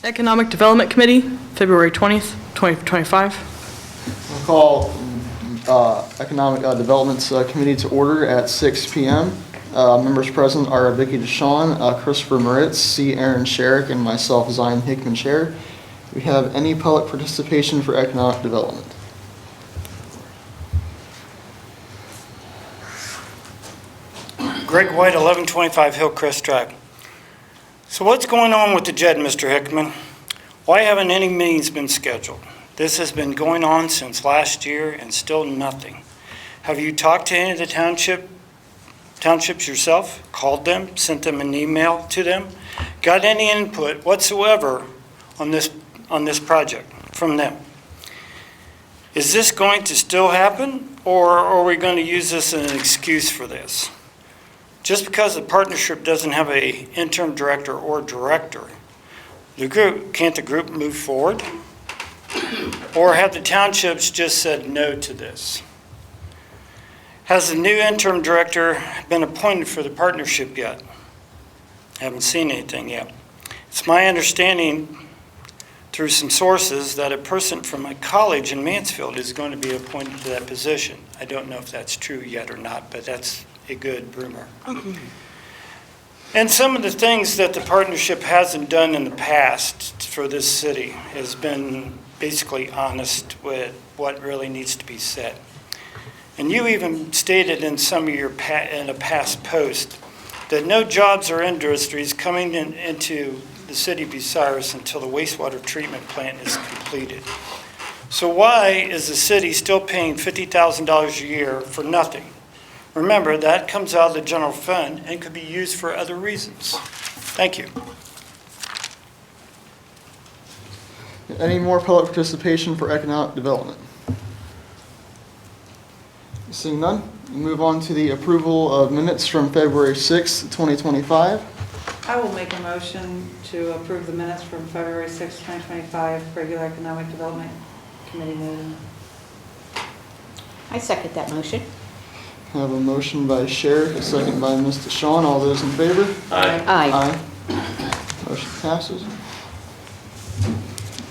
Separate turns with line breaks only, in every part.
Economic Development Committee, February 20th, 2025.
I'll call Economic Development Committee to order at 6 p.m. Members present are Vicki Dishon, Christopher Moritz, C. Aaron Sherrick, and myself, Zion Hickman, Chair. Do we have any public participation for economic development?
Greg White, 1125 Hillcrest Drive. So what's going on with the JED, Mr. Hickman? Why haven't any meetings been scheduled? This has been going on since last year and still nothing. Have you talked to any of the townships yourself? Called them? Sent them an email to them? Got any input whatsoever on this project from them? Is this going to still happen, or are we going to use this as an excuse for this? Just because the partnership doesn't have an interim director or director, can't the group move forward? Or have the townships just said no to this? Has the new interim director been appointed for the partnership yet? Haven't seen anything yet. It's my understanding through some sources that a person from a college in Mansfield is going to be appointed to that position. I don't know if that's true yet or not, but that's a good rumor. And some of the things that the partnership hasn't done in the past for this city has been basically honest with what really needs to be said. And you even stated in some of your in a past post that no jobs or industries coming into the city of Bucyrus until the wastewater treatment plant is completed. So why is the city still paying $50,000 a year for nothing? Remember, that comes out of the general fund and could be used for other reasons. Thank you.
Any more public participation for economic development? Seeing none, we move on to the approval of minutes from February 6, 2025.
I will make a motion to approve the minutes from February 6, 2025, regular Economic Development Committee meeting.
I second that motion.
I have a motion by Sherrick, a second by Ms. Dishon. All those in favor?
Aye.
Motion passes.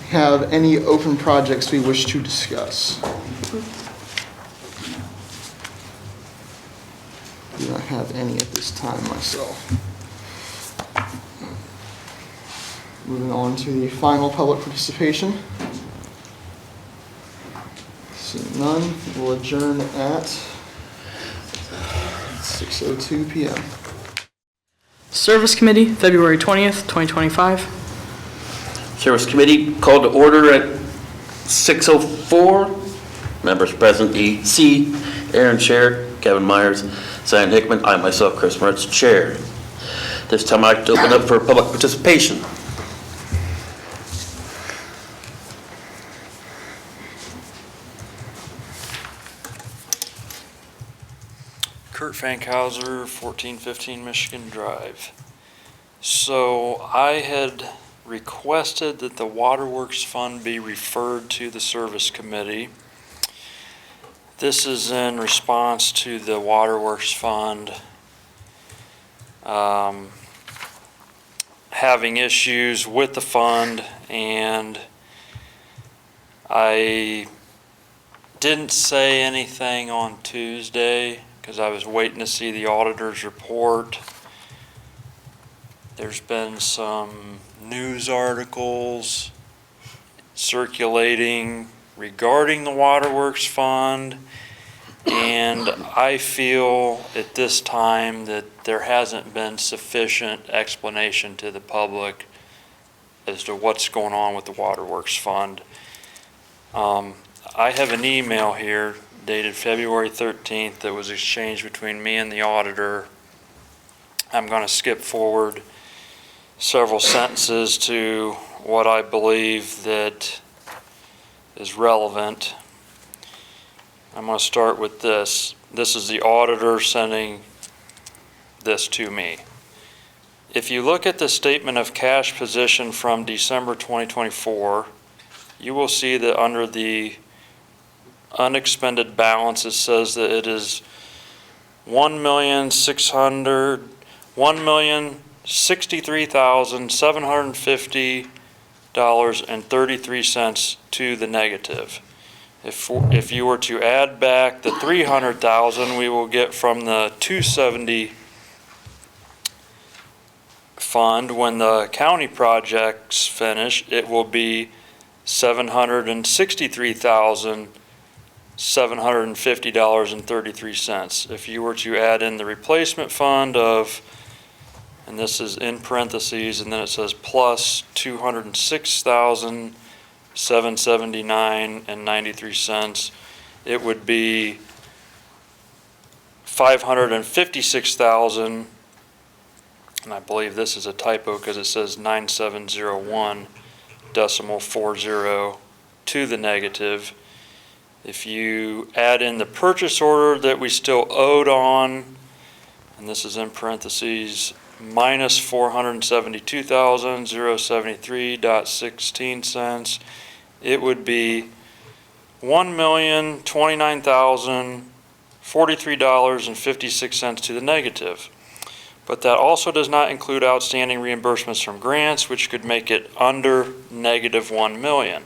Have any open projects we wish to discuss? Do not have any at this time myself. Moving on to the final public participation. Seeing none, we'll adjourn at 6:02 p.m.
Service Committee, February 20th, 2025.
Service Committee called to order at 6:04. Members present, C. Aaron Sherrick, Kevin Myers, Zion Hickman, I myself, Chris Moritz, Chair. This time I'd like to open up for public participation.
Fankhauser, 1415 Michigan Drive. So I had requested that the Waterworks Fund be referred to the Service Committee. This is in response to the Waterworks Fund having issues with the fund, and I didn't say anything on Tuesday because I was waiting to see the auditor's report. There's been some news articles circulating regarding the Waterworks Fund, and I feel at this time that there hasn't been sufficient explanation to the public as to what's going on with the Waterworks Fund. I have an email here dated February 13th that was exchanged between me and the auditor. I'm going to skip forward several sentences to what I believe that is relevant. I'm going to start with this. This is the auditor sending this to me. If you look at the statement of cash position from December 2024, you will see that under the unexpended balance, it says that it is $1,63,750 $270,000.33 to the negative. If you were to add back the $300,000 we will get from the 270 fund when the county projects finish, it will be $763,750.33. If you were to add in the replacement fund of, and this is in parentheses, and then it says plus $206,779.93, it would be $556,000, and I believe this is a typo because it says 9701.40 to the negative. If you add in the purchase order that we still owed on, and this is in parentheses, minus $472,073.16, it would be $1,029,043.56 to the negative. But that also does not include outstanding reimbursements from grants, which could make it under negative $1 million.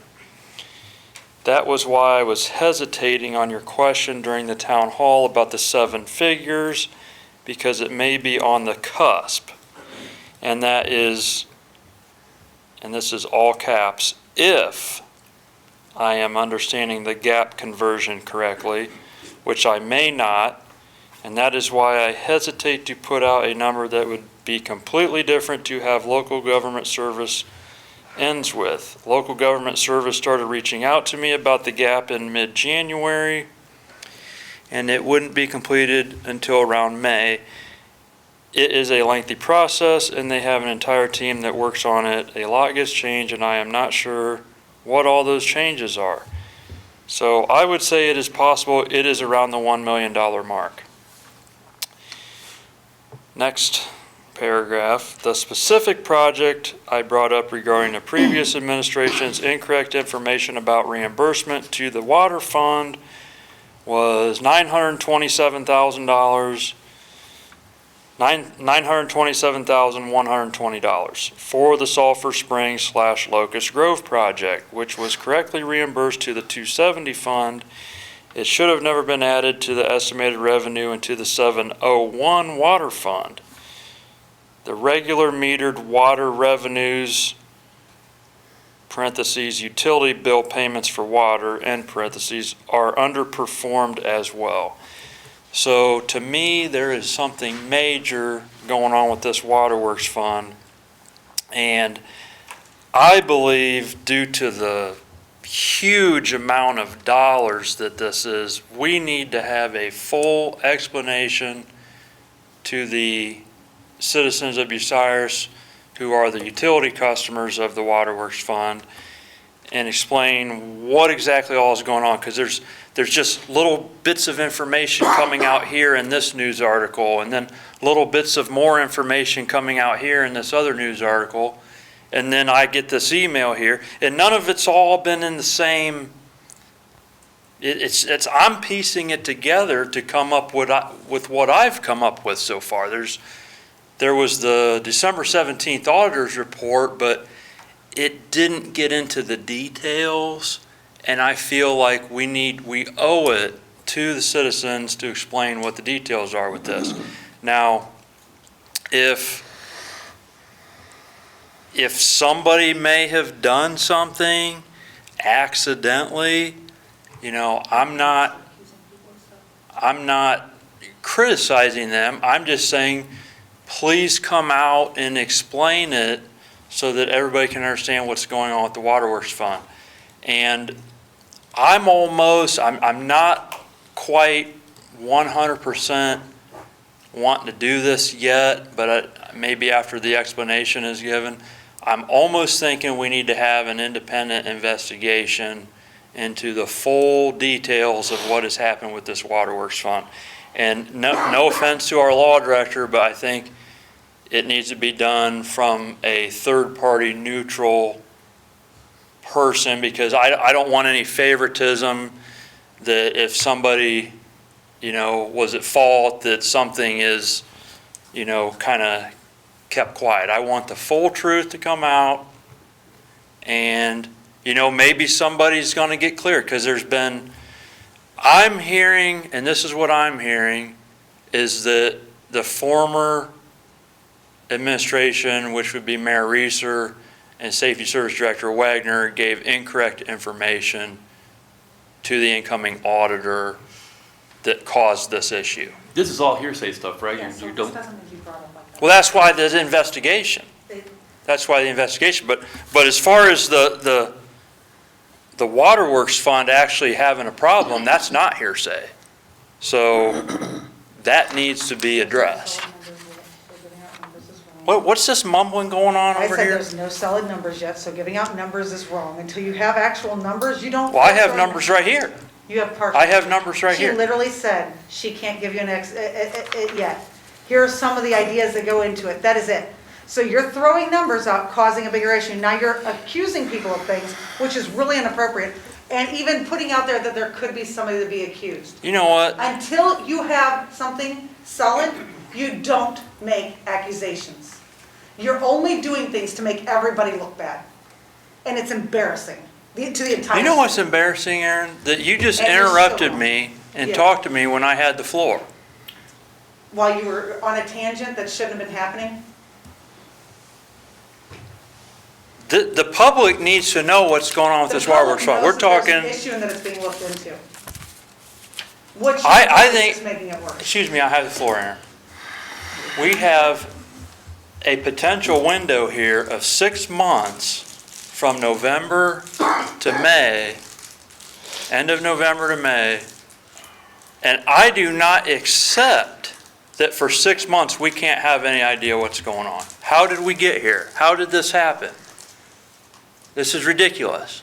That was why I was hesitating on your question during the town hall about the 7 figures, because it may be on the cusp. And that is, and this is all caps, if I am understanding the gap conversion correctly, which I may not, and that is why I hesitate to put out a number that would be completely different to have local government service ends with. Local government service started reaching out to me about the gap in mid-January, and it wouldn't be completed until around May. It is a lengthy process, and they have an entire team that works on it. A lot gets changed, and I am not sure what all those changes are. So I would say it is possible it is around the $1 million mark. Next paragraph, the specific project I brought up regarding the previous administration's incorrect information about reimbursement to the water fund was $927,000, $927,120 for the Sulphur Springs / Locust Grove project, which was correctly reimbursed to the 270 fund. It should have never been added to the estimated revenue into the 701 water fund. The regular metered water revenues, parentheses, utility bill payments for water, end parentheses, are underperformed as well. So to me, there is something major going on with this waterworks fund. And I believe due to the huge amount of dollars that this is, we need to have a full explanation to the citizens of Bucyrus who are the utility customers of the Waterworks Fund and explain what exactly all is going on, because there's just little bits of information coming out here in this news article, and then little bits of more information coming out here in this other news article. And then I get this email here, and none of it's all been in the same. I'm piecing it together to come up with what I've come up with so far. There was the December 17th auditor's report, but it didn't get into the details, and I feel like we owe it to the citizens to explain what the details are with this. Now, if somebody may have done something accidentally, I'm not criticizing them. I'm just saying, please come out and explain it so that everybody can understand what's going on with the Waterworks Fund. And I'm not quite 100% wanting to do this yet, but maybe after the explanation is given, I'm almost thinking we need to have an independent investigation into the full details of what has happened with this Waterworks Fund. And no offense to our law director, but I think it needs to be done from a third-party neutral person, because I don't want any favoritism that if somebody, was at fault, that something is, kind of kept quiet. I want the full truth to come out, And, you know, maybe somebody's going to get clear, because I'm hearing, and this is what I'm hearing, is that the former administration, which would be Mayor Reeser and Safety Service Director Wagner, gave incorrect information to the incoming auditor that caused this issue.
This is all hearsay stuff, right?
Yeah, so
You
this
don't,
doesn't need to be brought up like that.
Well, that's why there's investigation. That's why the investigation. But as far as the Waterworks Fund actually having a problem, that's not hearsay. So that needs to be addressed. What's this mumbling going on
I
over
said
here?
there's no solid numbers yet, so giving out numbers is wrong. Until you have actual numbers, you don't.
Well, I have numbers right here.
You have partial.
I have numbers right
She
here.
literally said she can't give you an yet. Here are some of the ideas that go into it. That is it. So you're throwing numbers out, causing a bigger issue. Now you're accusing people of things, which is really inappropriate, and even putting out there that there could be somebody to be accused.
You know what?
Until you have something solid, you don't make accusations. You're only doing things to make everybody look bad. And it's embarrassing to the entire.
You know what's embarrassing, Aaron? That you just
And you're
interrupted
still-
me and
Yeah.
talked to me when I had the floor.
While you were on a tangent that shouldn't have been happening.
The public needs to know what's going on with this Waterworks Fund. We're
The public knows that
talking,
there's an issue and that it's being looked into. What you
I
think
think-
is making it worse.
excuse me, I have the floor, Aaron. We have a potential window here of 6 months from November to May, end of November to May, and I do not accept that for 6 months we can't have any idea what's going on. How did we get here? How did this happen? This is ridiculous.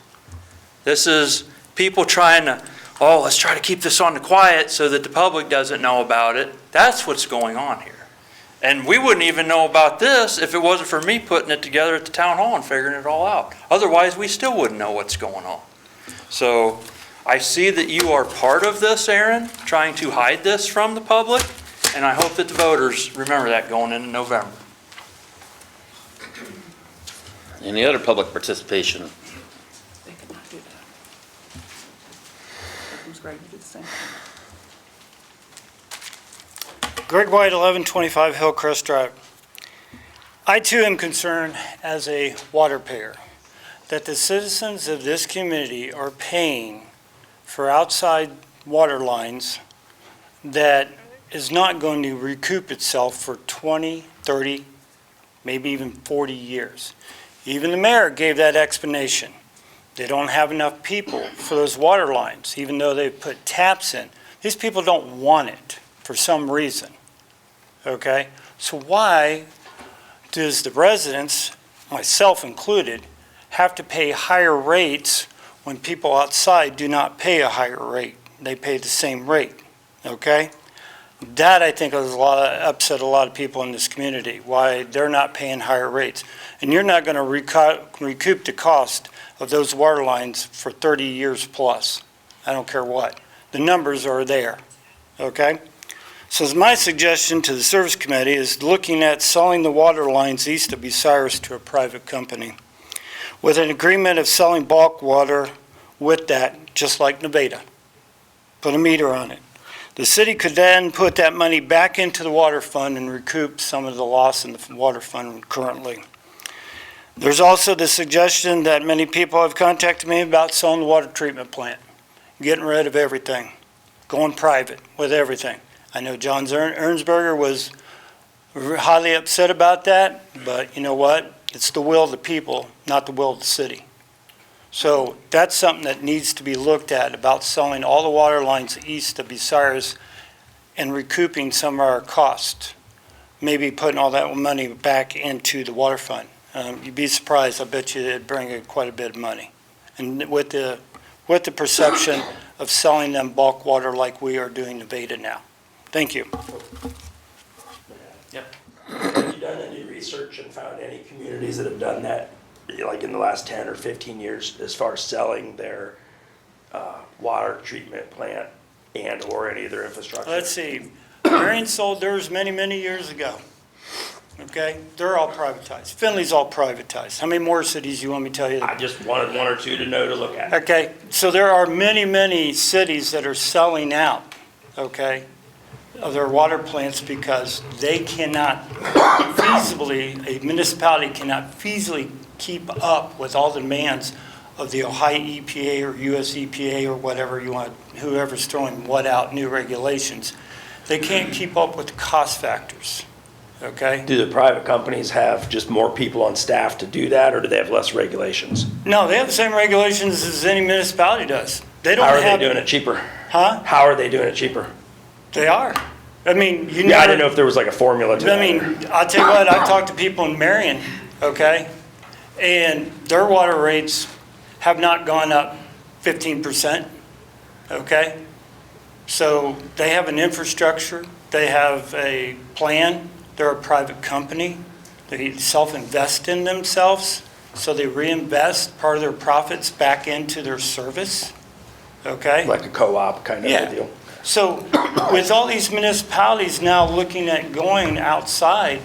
This is people trying to, let's try to keep this on the quiet so that the public doesn't know about it. That's what's going on here. And we wouldn't even know about this if it wasn't for me putting it together at the town hall and figuring it all out. Otherwise, we still wouldn't know what's going on. So I see that you are part of this, Aaron, trying to hide this from the public, and I hope that the voters remember that going into November.
any other public participation?
They could not do that. Here comes Greg to do the same.
Greg White, 1125 Hillcrest Drive. I too am concerned as a water payer that the citizens of this community are paying for outside water lines that is not going to recoup itself for 20, 30, maybe even 40 years. Even the mayor gave that explanation. They don't have enough people for those water lines, even though they put taps in. These people don't want it for some reason, okay? So why does the residents, myself included, have to pay higher rates when people outside do not pay a higher rate? They pay the same rate, okay? That, I think, has upset a lot of people in this community, why they're not paying higher rates. And you're not going to recoup the cost of those water lines for 30 years plus. I don't care what. The numbers are there, okay? So my suggestion to the Service Committee is looking at selling the water lines east of Bucyrus to a private company with an agreement of selling bulk water with that, just like Nevada. Put a meter on it. The city could then put that money back into the water fund and recoup some of the loss in the water fund currently. There's also the suggestion that many people have contacted me about selling the water treatment plant, getting rid of everything, going private with everything. I know John Ernsberger was highly upset about that, but you know what? It's the will of the people, not the will of the city. So that's something that needs to be looked at, about selling all the water lines east of Bucyrus and recouping some of our costs. Maybe putting all that money back into the water fund. You'd be surprised, I bet you it'd bring in quite a bit of money. And with the perception of selling them bulk water like we are doing Nevada now. Thank you.
Have you done any research and found any communities that have done that, like in the last 10 or 15 years, as far as selling their water treatment plant and/or any of their infrastructure?
Let's see. Marion sold theirs many, many years ago. okay? They're all privatized. Findlay's all privatized. How many more cities you want me to tell you?
I just wanted one or two to know to look at.
Okay, so there are many, many cities that are selling out, okay, of their water plants because they cannot feasibly, a municipality cannot feasibly keep up with all the demands of the Ohio EPA or US EPA or whatever you want, whoever's throwing what out, new regulations. They can't keep up with the cost factors, okay?
Do the private companies have just more people on staff to do that, or do they have less regulations?
No, they have the same regulations as any municipality does. They don't
How are
have.
they doing it cheaper?
Huh?
How are they doing it cheaper?
They are. I mean, you
Yeah, I didn't know if there was like a formula to
I
that.
mean, I'll tell you what, I've talked to people in Marion, okay? And their water rates have not gone up 15%, okay? So they have an infrastructure, they have a plan, they're a private company, they self-invest in themselves, so they reinvest part of their profits back into their service, okay?
Like a co-op kind of
Yeah.
a deal.
So with all these municipalities now looking at going outside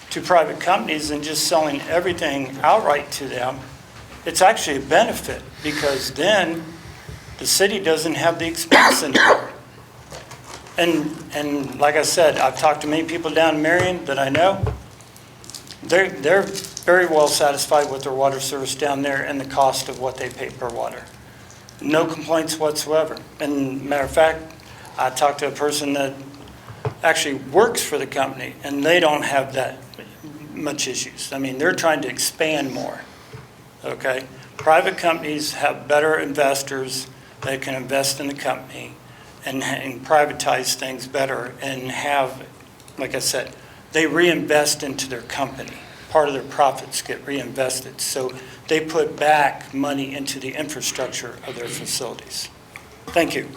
to private companies and just selling everything outright to them, it's actually a benefit because then the city doesn't have the expense anymore. And like I said, I've talked to many people down in Marion that I know. They're very well satisfied with their water service down there and the cost of what they pay per water. No complaints whatsoever. And matter of fact, I talked to a person that actually works for the company, and they don't have that much issues. I mean, they're trying to expand more, okay? Private companies have better investors that can invest in the company and privatize things better and have, like I said, they reinvest into their company. Part of their profits get reinvested. So they put back money into the infrastructure of their facilities. Thank you.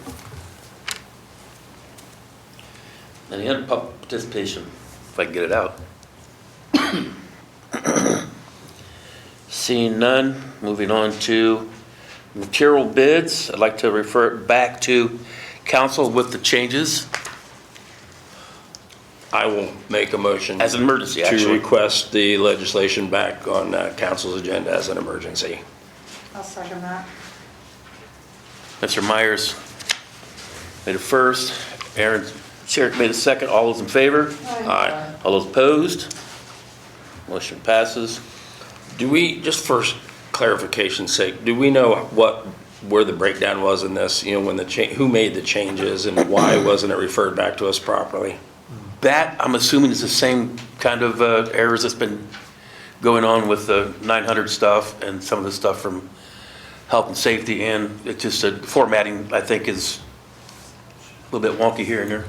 Any other public participation, if I can get it out? Seeing none, moving on to material bids. I'd like to refer it back to council with the changes
I will make a motion
as an emergency,
to
actually.
request the legislation back on council's agenda as an emergency.
I'll second that.
Mr. Myers made a first, Aaron Sherrick made a second. All those in favor?
Aye.
All those opposed? Motion passes.
Do we, just for clarification's sake, do we know where the breakdown was in this? You know, when who made the changes and why wasn't it referred back to us properly?
That, I'm assuming, is the same kind of errors that's been going on with the 900 stuff and some of the stuff from health and safety, and it's just formatting, I think, is a little bit wonky here and there.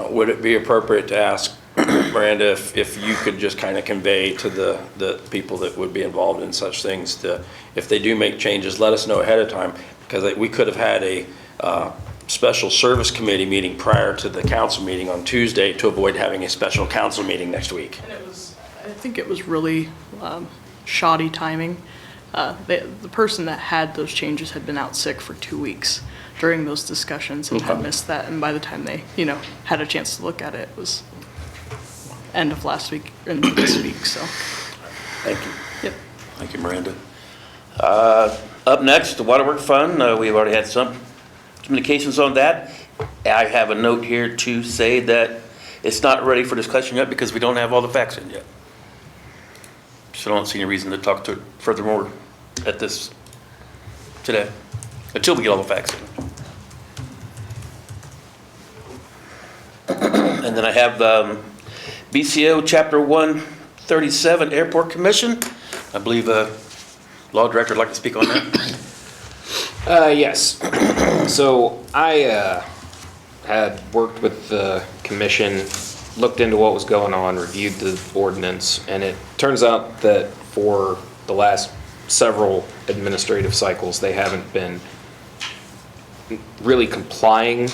Would it be appropriate to ask Miranda if you could just kind of convey to the people that would be involved in such things, if they do make changes, let us know ahead of time, because we could have had a special service committee meeting prior to the council meeting on Tuesday to avoid having a special council meeting next week.
And I think it was really shoddy timing. The person that had those changes had been out sick for 2 weeks during those discussions and had
Okay.
missed that. And by the time they, had a chance to look at it, it was end of last week and this week, so.
Thank you.
Yep.
Thank you, Miranda. Up next, the Waterworks Fund. We've already had some communications on that. I have a note here to say that it's not ready for discussion yet because we don't have all the facts in yet. So I don't see any reason to talk to it furthermore at this today, until we get all the facts in. And then I have BCO Chapter 137 Airport Commission. I believe Law Director would like to speak on that.
Yes. So I had worked with the commission, looked into what was going on, reviewed the ordinance, and it turns out that for the last several administrative cycles, they haven't been really complying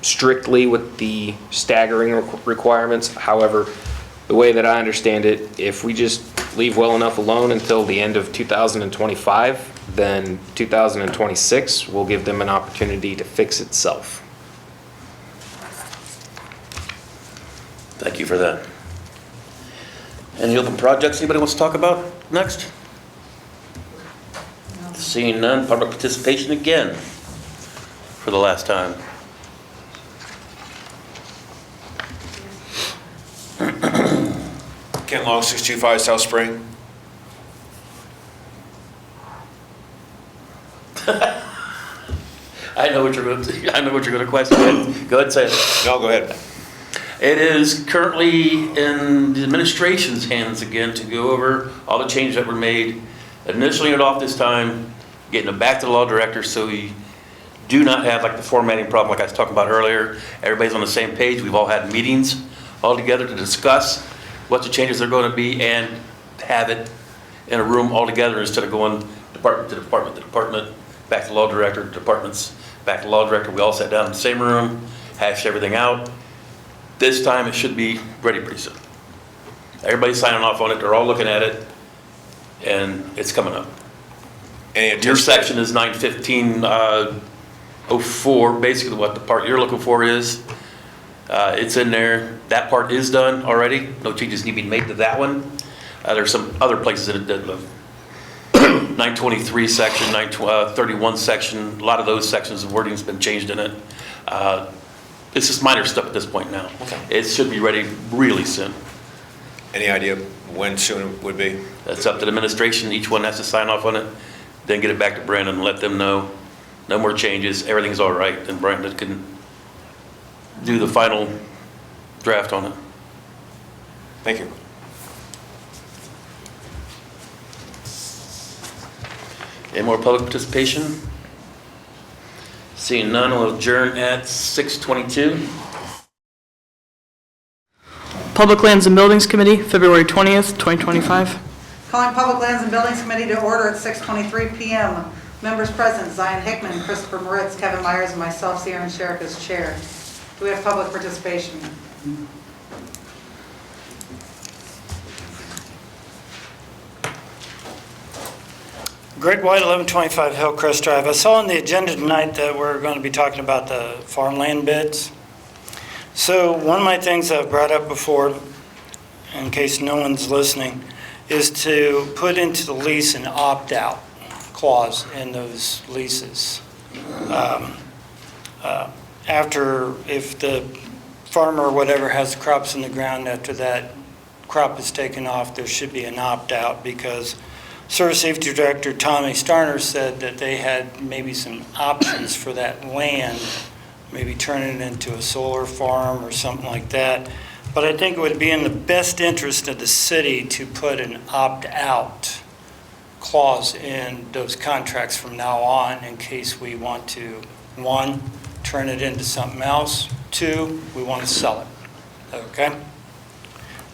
strictly with the staggering requirements. However, the way that I understand it, if we just leave well enough alone until the end of 2025, then 2026 will give them an opportunity to fix itself.
Thank you for that. Any open projects anybody wants to talk about next? Seeing none, public participation again for the last time.
Ken Long, 625 South Spring.
I know what you're going to question. Go ahead and say it.
No, go ahead.
It is currently in the administration's hands again to go over all the changes that were made, initially it off this time, getting it back to the law director so we do not have like the formatting problem like I was talking about earlier. Everybody's on the same page. We've all had meetings all together to discuss what the changes are going to be and have it in a room all together instead of going department to department to department, back to law director, departments, back to law director. We all sat down in the same room, hashed everything out. This time it should be ready pretty soon. Everybody's signing off on it. They're all looking at it, and it's coming up. Your section is 915.04. Basically, what the part you're looking for is. It's in there. That part is done already. No changes need to be made to that one. There's some other places that it did. 923 section, 931 section. A lot of those sections of wording's been changed in it. It's just minor stuff at this point now.
Okay.
It should be ready really soon.
Any idea when soon it would be?
That's up to the administration. Each one has to sign off on it, then get it back to Brandon and let them know. No more changes. Everything's all right. And Brandon can do the final draft on it.
Thank you.
Any more public participation? Seeing none, we'll adjourn at 6:22.
Public Lands and Buildings Committee, February 20th, 2025.
Calling Public Lands and Buildings Committee to order at 6:23 PM. Members present, Zion Hickman, Christopher Moritz, Kevin Myers, and myself, Aaron Sherrick, as chair. Do we have public participation?
Greg White, 1125 Hillcrest Drive. I saw on the agenda tonight that we're going to be talking about the farmland bids. So one of my things I've brought up before, in case no one's listening, is to put into the lease an opt-out clause in those leases. After, if the farmer or whatever has crops in the ground, after that crop is taken off, there should be an opt-out, because Service Safety Director Tommy Starner said that they had maybe some options for that land, maybe turning it into a solar farm or something like that. But I think it would be in the best interest of the city to put an opt-out clause in those contracts from now on, in case we want to, one, turn it into something else, two, we want to sell it, okay?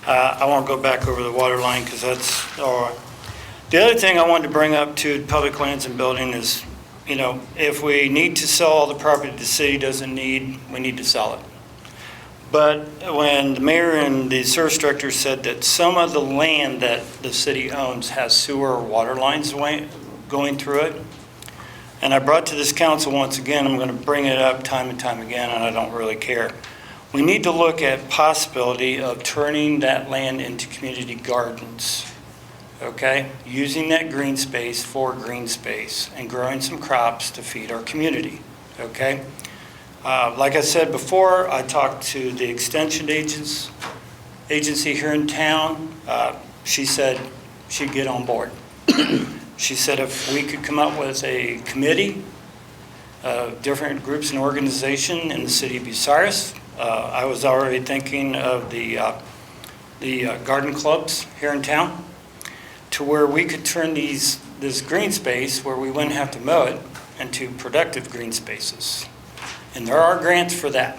I won't go back over the water line because that's all right. The other thing I wanted to bring up to Public Lands and Building is, you know, if we need to sell all the property the city doesn't need, we need to sell it. But when the mayor and the service director said that some of the land that the city owns has sewer or water lines going through it, and I brought to this council once again, I'm going to bring it up time and time again, and I don't really care. We need to look at possibility of turning that land into community gardens. Okay, using that green space for green space and growing some crops to feed our community, okay? Like I said before, I talked to the extension agency here in town. She said she'd get on board. She said if we could come up with a committee of different groups and organizations in the city of Bucyrus. I was already thinking of the garden clubs here in town, to where we could turn this green space, where we wouldn't have to mow it, into productive green spaces. And there are grants for that.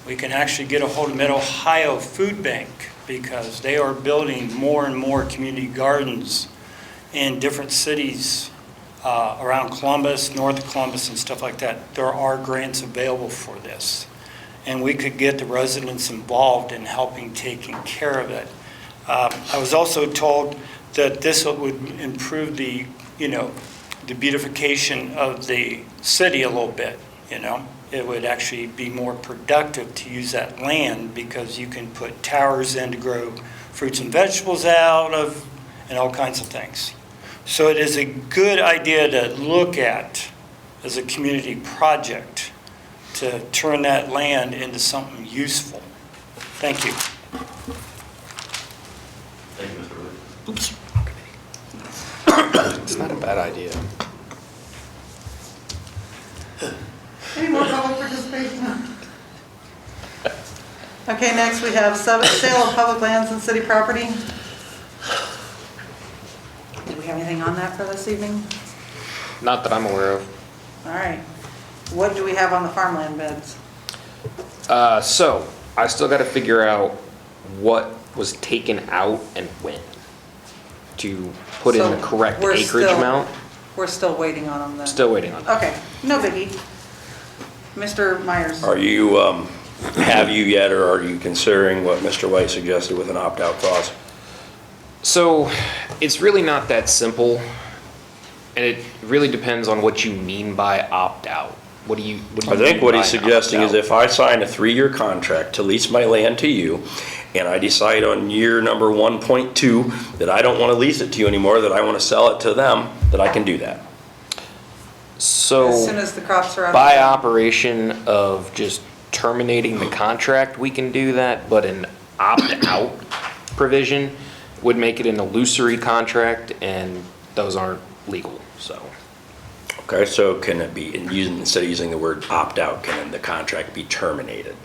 We can actually get a hold of Mid-Ohio Food Bank, because they are building more and more community gardens in different cities around Columbus, north of Columbus and stuff like that. There are grants available for this. And we could get the residents involved in helping taking care of it. I was also told that this would improve the beautification of the city a little bit, It would actually be more productive to use that land, because you can put towers in to grow fruits and vegetables out of, and all kinds of things. So it is a good idea to look at as a community project to turn that land into something useful. Thank you.
Thank you, Mr. Wood.
Oops. It's not a bad idea.
Any more public participation? Okay, next we have sale of public lands and city property. Do we have anything on that for this evening?
Not that I'm aware of.
All right. What do we have on the farmland bids?
So I still got to figure out what was taken out and when to put in the
So
correct
we're
acreage
still-
amount.
We're still waiting on them then.
Still waiting on that.
Okay, no biggie. Mr. Myers?
Are you, have you yet, or are you considering what Mr. White suggested with an opt-out clause?
So it's really not that simple, and it really depends on what you mean by opt-out. What do you
I think
mean
what
by
he's
an
suggesting is
opt-out?
if I sign a 3-year contract to lease my land to you, and I decide on year number 1.2 that I don't want to lease it to you anymore, that I want to sell it to them, that I can do that.
As soon as the crops are out.
By operation of just terminating the contract, we can do that, but an opt-out provision would make it an illusory contract, and those aren't legal, so.
Okay, so can it be, instead of using the word opt-out, can the contract be terminated?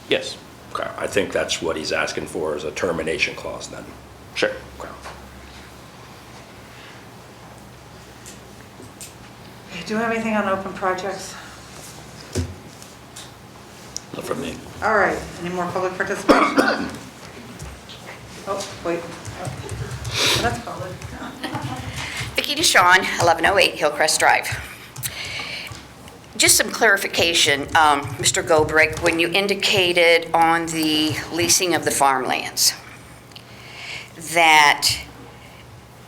Yes.
Okay, I think that's what he's asking for, is a termination clause then.
Sure.
Okay.
Do you have anything on open projects?
Not from me.
All right, any more public participation? Oh, wait. Oh, that's public.
Vicki Dishon, 1108 Hillcrest Drive. Just some clarification, Mr. Gobrick, when you indicated on the leasing of the farmlands that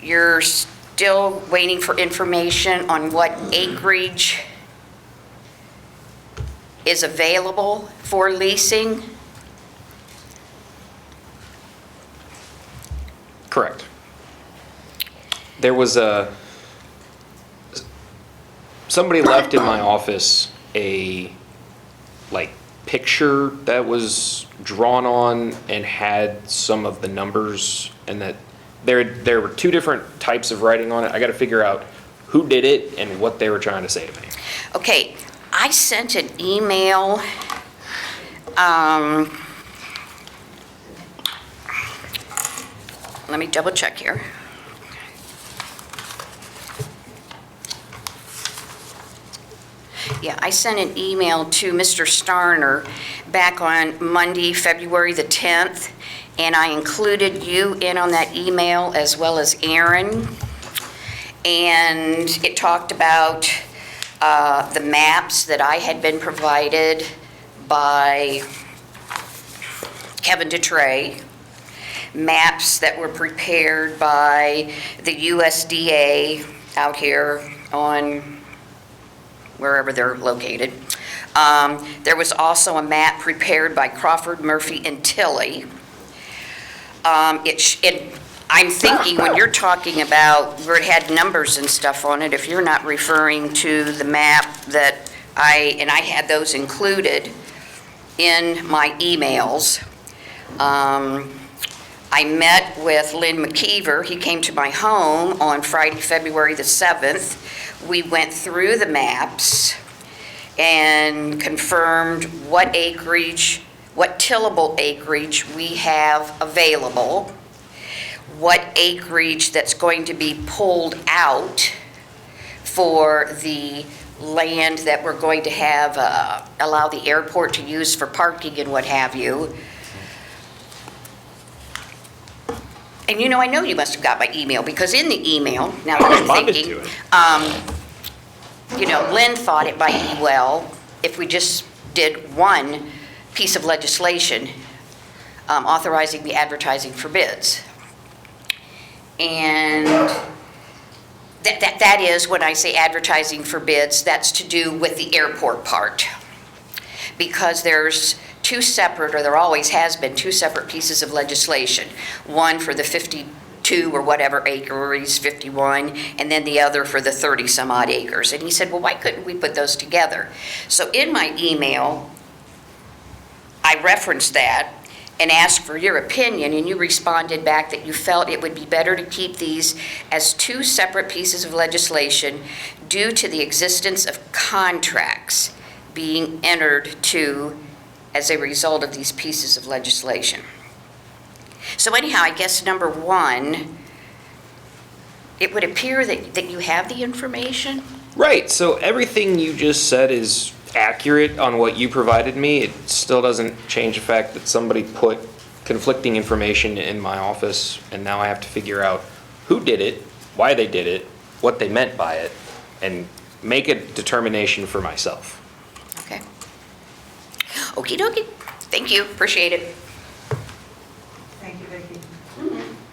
you're still waiting for information on what acreage is available for leasing?
Correct. There was somebody left in my office a, picture that was drawn on and had some of the numbers, and that there were 2 different types of writing on it. I got to figure out who did it and what they were trying to say to me.
Okay, I sent an email, let me double check here. Yeah, I sent an email to Mr. Starner back on Monday, February the 10th, and I included you in on that email as well as Aaron. And it talked about the maps that I had been provided by Kevin DeTrey, maps that were prepared by the USDA out here on wherever they're located. There was also a map prepared by Crawford, Murphy, and Tilley. I'm thinking when you're talking about where it had numbers and stuff on it, if you're not referring to the map that I had those included in my emails. I met with Lynn McKeever. He came to my home on Friday, February the 7th. We went through the maps and confirmed what acreage, what tillable acreage we have available, what acreage that's going to be pulled out for the land that we're going to have, allow the airport to use for parking and what have you. And I know you must have got my email, because in the email, now that I'm
responded
thinking,
to it.
Lynn thought it might be well if we just did one piece of legislation authorizing the advertising for bids. And that is, when I say advertising for bids, that's to do with the airport part. Because there's two separate, or there always has been, two separate pieces of legislation. One for the 52 or whatever acres, 51, and then the other for the 30 some odd acres. And he said, well, why couldn't we put those together? So in my email, I referenced that and asked for your opinion, and you responded back that you felt it would be better to keep these as two separate pieces of legislation due to the existence of contracts being entered to as a result of these pieces of legislation. So anyhow, I guess number one, it would appear that you have the information.
Right, so everything you just said is accurate on what you provided me. It still doesn't change the fact that somebody put conflicting information in my office, and now I have to figure out who did it, why they did it, what they meant by it, and make a determination for myself.
Okay. Okie dokie. Thank you. Appreciate it.
Thank you, Vicki.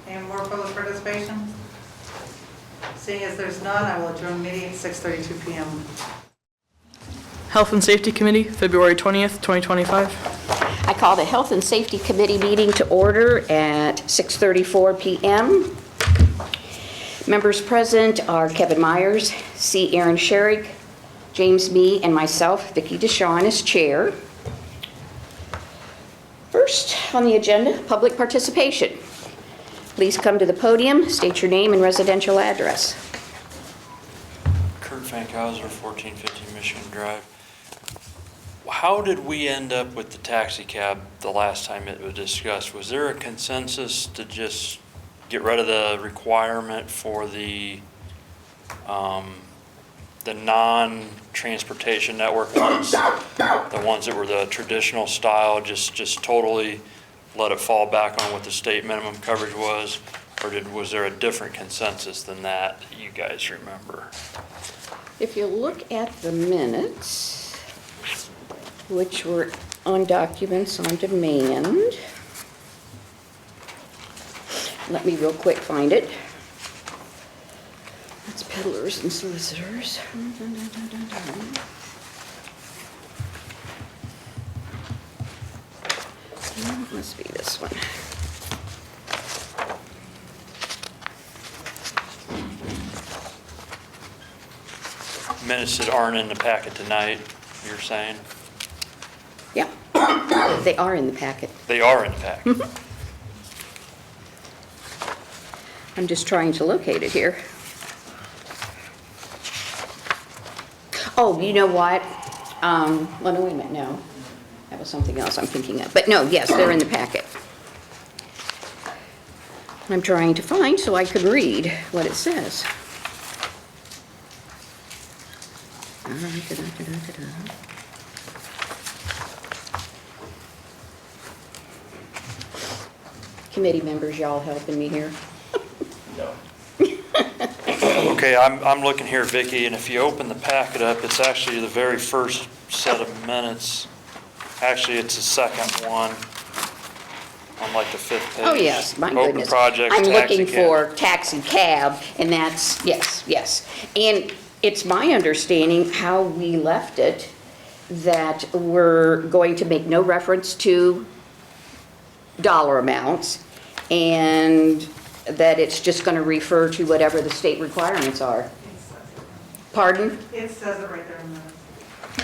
Any more public participation? Seeing as there's none, I will adjourn the meeting at 6:32 PM.
Health and Safety Committee, February 20th, 2025.
I call the Health and Safety Committee meeting to order at 6:34 PM. Members present are Kevin Myers, C. Aaron Sherrick, James Me, and myself, Vicki Dishon, as chair. First on the agenda, public participation. Please come to the podium, state your name and residential address.
Kurt Fankhauser, 1450 Michigan Drive. How did we end up with the taxi cab the last time it was discussed? Was there a consensus to just get rid of the requirement for the non-transportation network ones, the ones that were the traditional style, just totally let it fall back on what the state minimum coverage was? Or was there a different consensus than that you guys remember?
If you look at the minutes, which were on documents on demand, let me real quick find it. That's peddlers and solicitors. It must be this one.
Minutes that aren't in the packet tonight, you're saying?
Yeah, they are in the packet.
They are in the packet.
I'm just trying to locate it here. Oh, you know what? Well, no, wait a minute, no. That was something else I'm thinking of. But no, yes, they're in the packet. I'm trying to find so I could read what it says. Committee members, y'all helping me here?
No.
Okay, I'm looking here, Vicki, and if you open the packet up, it's actually the very first set of minutes. Actually, it's the second one on like the 5th page.
Oh, yes, my
Open
goodness.
projects,
I'm looking
taxi cab.
for taxi cab, and that's, yes. And it's my understanding how we left it, that we're going to make no reference to dollar amounts, and that it's just going to refer to whatever the state requirements are. Pardon?
It says it right there in the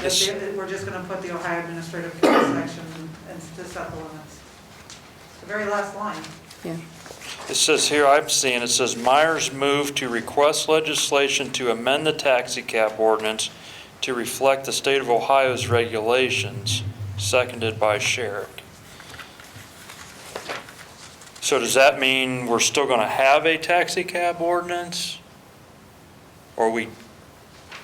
Yes.
minutes. We're just going to put the Ohio Administrative Code section and to set the limits. The very last line.
Yeah.
It says here, I'm seeing, it says Myers moved to request legislation to amend the taxi cab ordinance to reflect the state of Ohio's regulations, seconded by Sherrick. So does that mean we're still going to have a taxi cab ordinance? Or we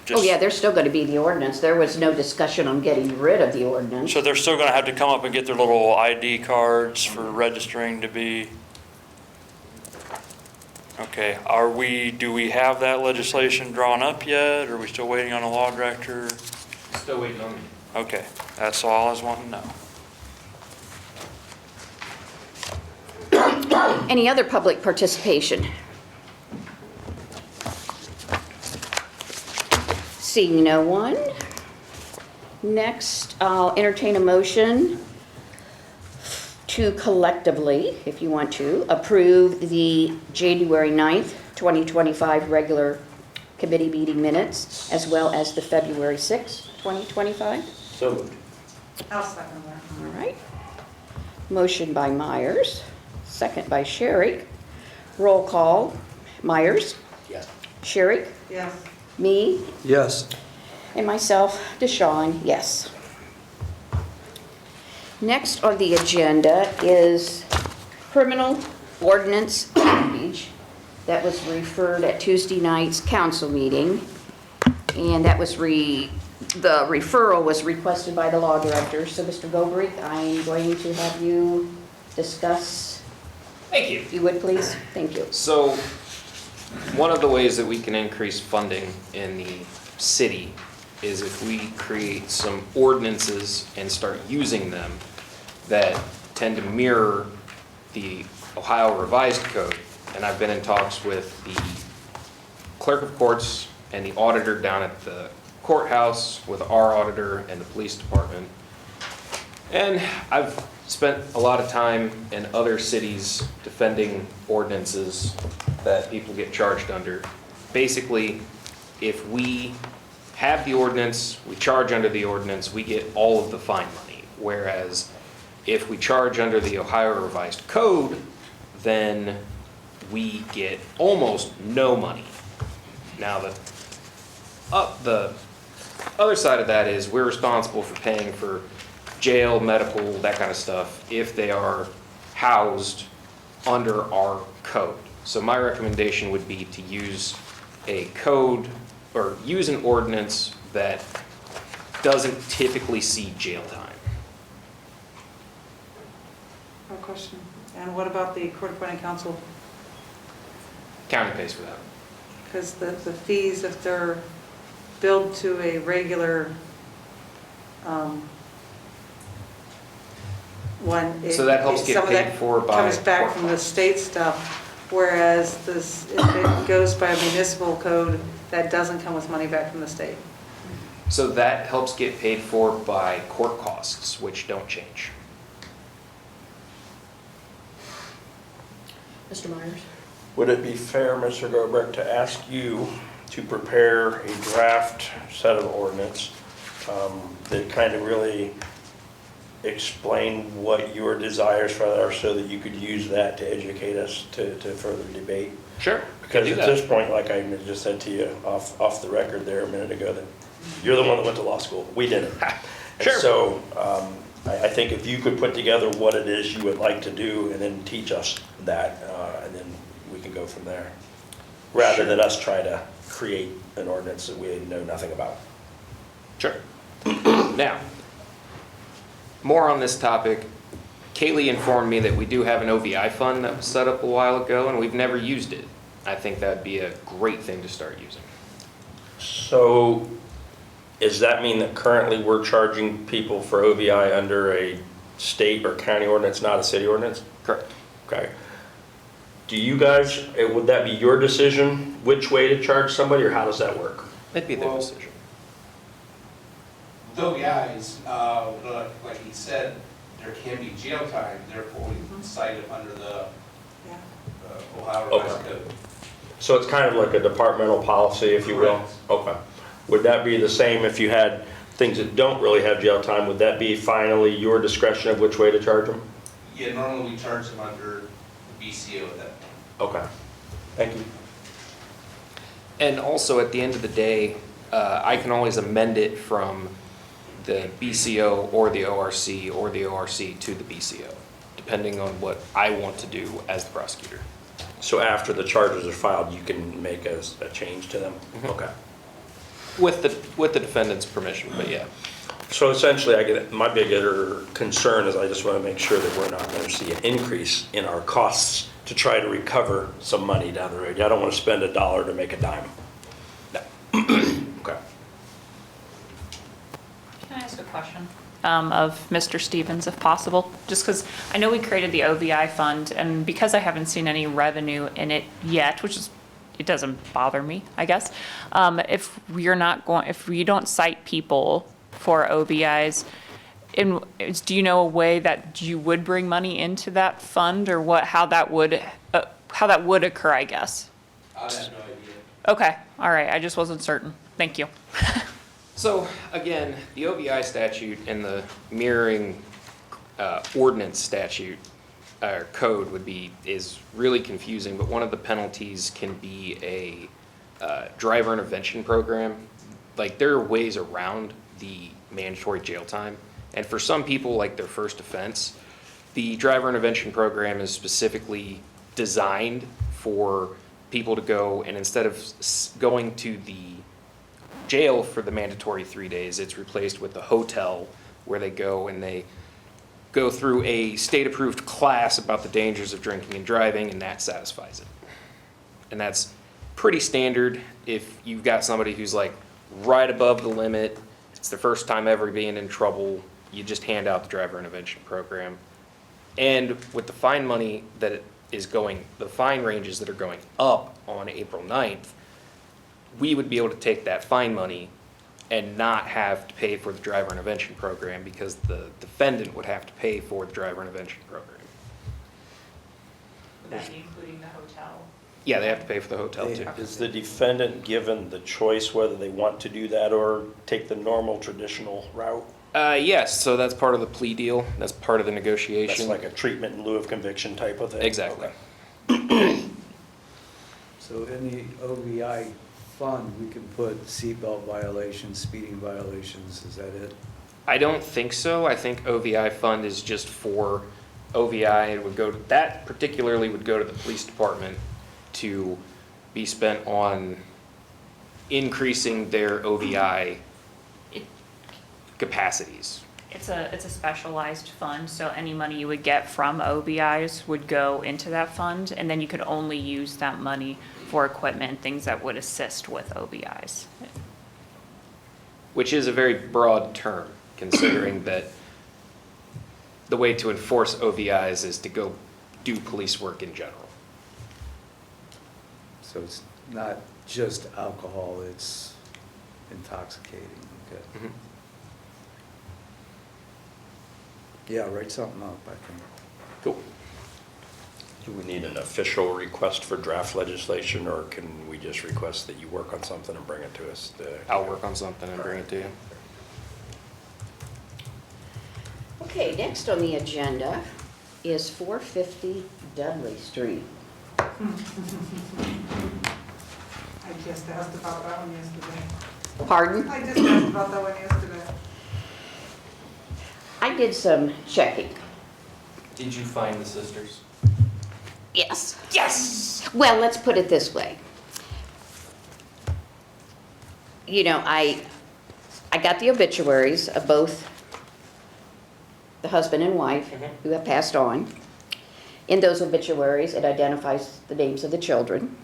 just...
Oh, yeah, there's still going to be the ordinance. There was no discussion on getting rid of the ordinance.
So they're still going to have to come up and get their little ID cards for registering to be... Okay, do we have that legislation drawn up yet? Or are we still waiting on a law director?
Still waiting on me.
Okay, that's all I was wanting to know.
Any other public participation? Seeing no one. Next, I'll entertain a motion to collectively, if you want to, approve the January 9th, 2025 regular committee meeting minutes, as well as the February 6th, 2025.
So moved.
I'll second that.
All right. Motion by Myers, second by Sherrick. Roll call. Myers?
Yes.
Sherrick?
Yes.
Me?
Yes.
And myself, Dishon, yes. Next on the agenda is criminal ordinance change that was referred at Tuesday night's council meeting. And that was the referral was requested by the law director. So Mr. Gobrick, I'm going to have you discuss.
Thank you.
If you would, please. Thank you.
So, one of the ways that we can increase funding in the city is if we create some ordinances and start using them that tend to mirror the Ohio Revised Code. And I've been in talks with the clerk of courts and the auditor down at the courthouse, with our auditor and the police department. And I've spent a lot of time in other cities defending ordinances that people get charged under. Basically, if we have the ordinance, we charge under the ordinance, we get all of the fine money. Whereas if we charge under the Ohio Revised Code, then we get almost no money. Now, the other side of that is we're responsible for paying for jail, medical, that kind of stuff, if they are housed under our code. So my recommendation would be to use a code or use an ordinance that doesn't typically see jail time.
No question. And what about the court appointed counsel?
County pays for that.
Because the fees, if they're billed to a regular one.
So that helps get
some of
paid
that
for by
comes back
court
from the
costs.
state stuff, whereas this, if it goes by a municipal code, that doesn't come with money back from the state.
So that helps get paid for by court costs, which don't change.
Mr. Myers?
Would it be fair, Mr. Gobrick, to ask you to prepare a draft set of ordinance that kind of really explain what your desires for that are so that you could use that to educate us to further debate?
Sure.
Because at this point, like I just said to you off the record there a minute ago, that you're the one that went to law school. We didn't.
Sure.
And so I think if you could put together what it is you would like to do and then teach us that, and then we can go from there, rather than us try to create an ordinance that we know nothing about.
Sure. Now, more on this topic. Kaylee informed me that we do have an OVI fund that was set up a while ago, and we've never used it. I think that'd be a great thing to start using.
So does that mean that currently we're charging people for OVI under a state or county ordinance, not a city ordinance?
Correct.
Okay. Do you guys, would that be your decision which way to charge somebody, or how does that work?
It'd be their decision.
Though, yeah, like he said, there can be jail time, therefore we cite it under the Ohio Revised Code.
So it's kind of like a departmental policy, if you will?
Correct.
Okay. Would that be the same if you had things that don't really have jail time? Would that be finally your discretion of which way to charge them?
Yeah, normally we charge them under the BCO at that point.
Okay. Thank you.
And also, at the end of the day, I can always amend it from the BCO or the ORC or the ORC to the BCO, depending on what I want to do as the prosecutor.
So after the charges are filed, you can make a change to them?
Mm-hmm.
Okay.
With the defendant's permission, but yeah.
So essentially, my bigger concern is I just want to make sure that we're not going to see an increase in our costs to try to recover some money down the road. I don't want to spend $1 to make a dime. No. Okay.
Can I ask a question of Mr. Stevens, if possible? Just because I know we created the OVI fund, and because I haven't seen any revenue in it yet, which is, it doesn't bother me, I guess. If you don't cite people for OVIs, do you know a way that you would bring money into that fund, or how that would occur, I guess?
I have no idea.
Okay, all right, I just wasn't certain. Thank you.
So again, the OVI statute and the mirroring ordinance statute or code is really confusing, but one of the penalties can be a driver intervention program. Like, there are ways around the mandatory jail time. And for some people, like their first offense, the driver intervention program is specifically designed for people to go, and instead of going to the jail for the mandatory 3 days, it's replaced with a hotel where they go and they go through a state-approved class about the dangers of drinking and driving, and that satisfies it. And that's pretty standard if you've got somebody who's like right above the limit, it's their first time ever being in trouble, you just hand out the driver intervention program. And with the fine money that the fine ranges that are going up on April 9th, we would be able to take that fine money and not have to pay for the driver intervention program because the defendant would have to pay for the driver intervention program.
Would that be including the hotel?
Yeah, they have to pay for the hotel too.
Is the defendant given the choice whether they want to do that or take the normal traditional route?
Yes, so that's part of the plea deal. That's part of the
That's
negotiation.
like a treatment in lieu of conviction type of thing?
Exactly.
Okay.
So in the OVI fund, we can put seatbelt violations, speeding violations, is that it?
I don't think so. I think OVI fund is just for OVI. That particularly would go to the police department to be spent on increasing their OVI capacities.
It's a specialized fund, so any money you would get from OBIs would go into that fund, and then you could only use that money for equipment, things that would assist with OBIs.
Which is a very broad term, considering that the way to enforce OVIs is to go do police work in general.
So it's not just alcohol, it's intoxicating, okay?
Mm-hmm.
Yeah, write something up, I think.
Cool.
Do we need an official request for draft legislation, or can we just request that you work on something and bring it to us?
I'll work on something and bring it to you.
Okay, next on the agenda is 450 Dudley Street.
I just asked about that one yesterday.
Pardon?
I just asked about that one yesterday.
I did some checking.
Did you find the sisters?
Yes. Yes! Well, let's put it this way. You know, I got the obituaries of both the husband and wife who have passed on. In those obituaries, it identifies the names of the children.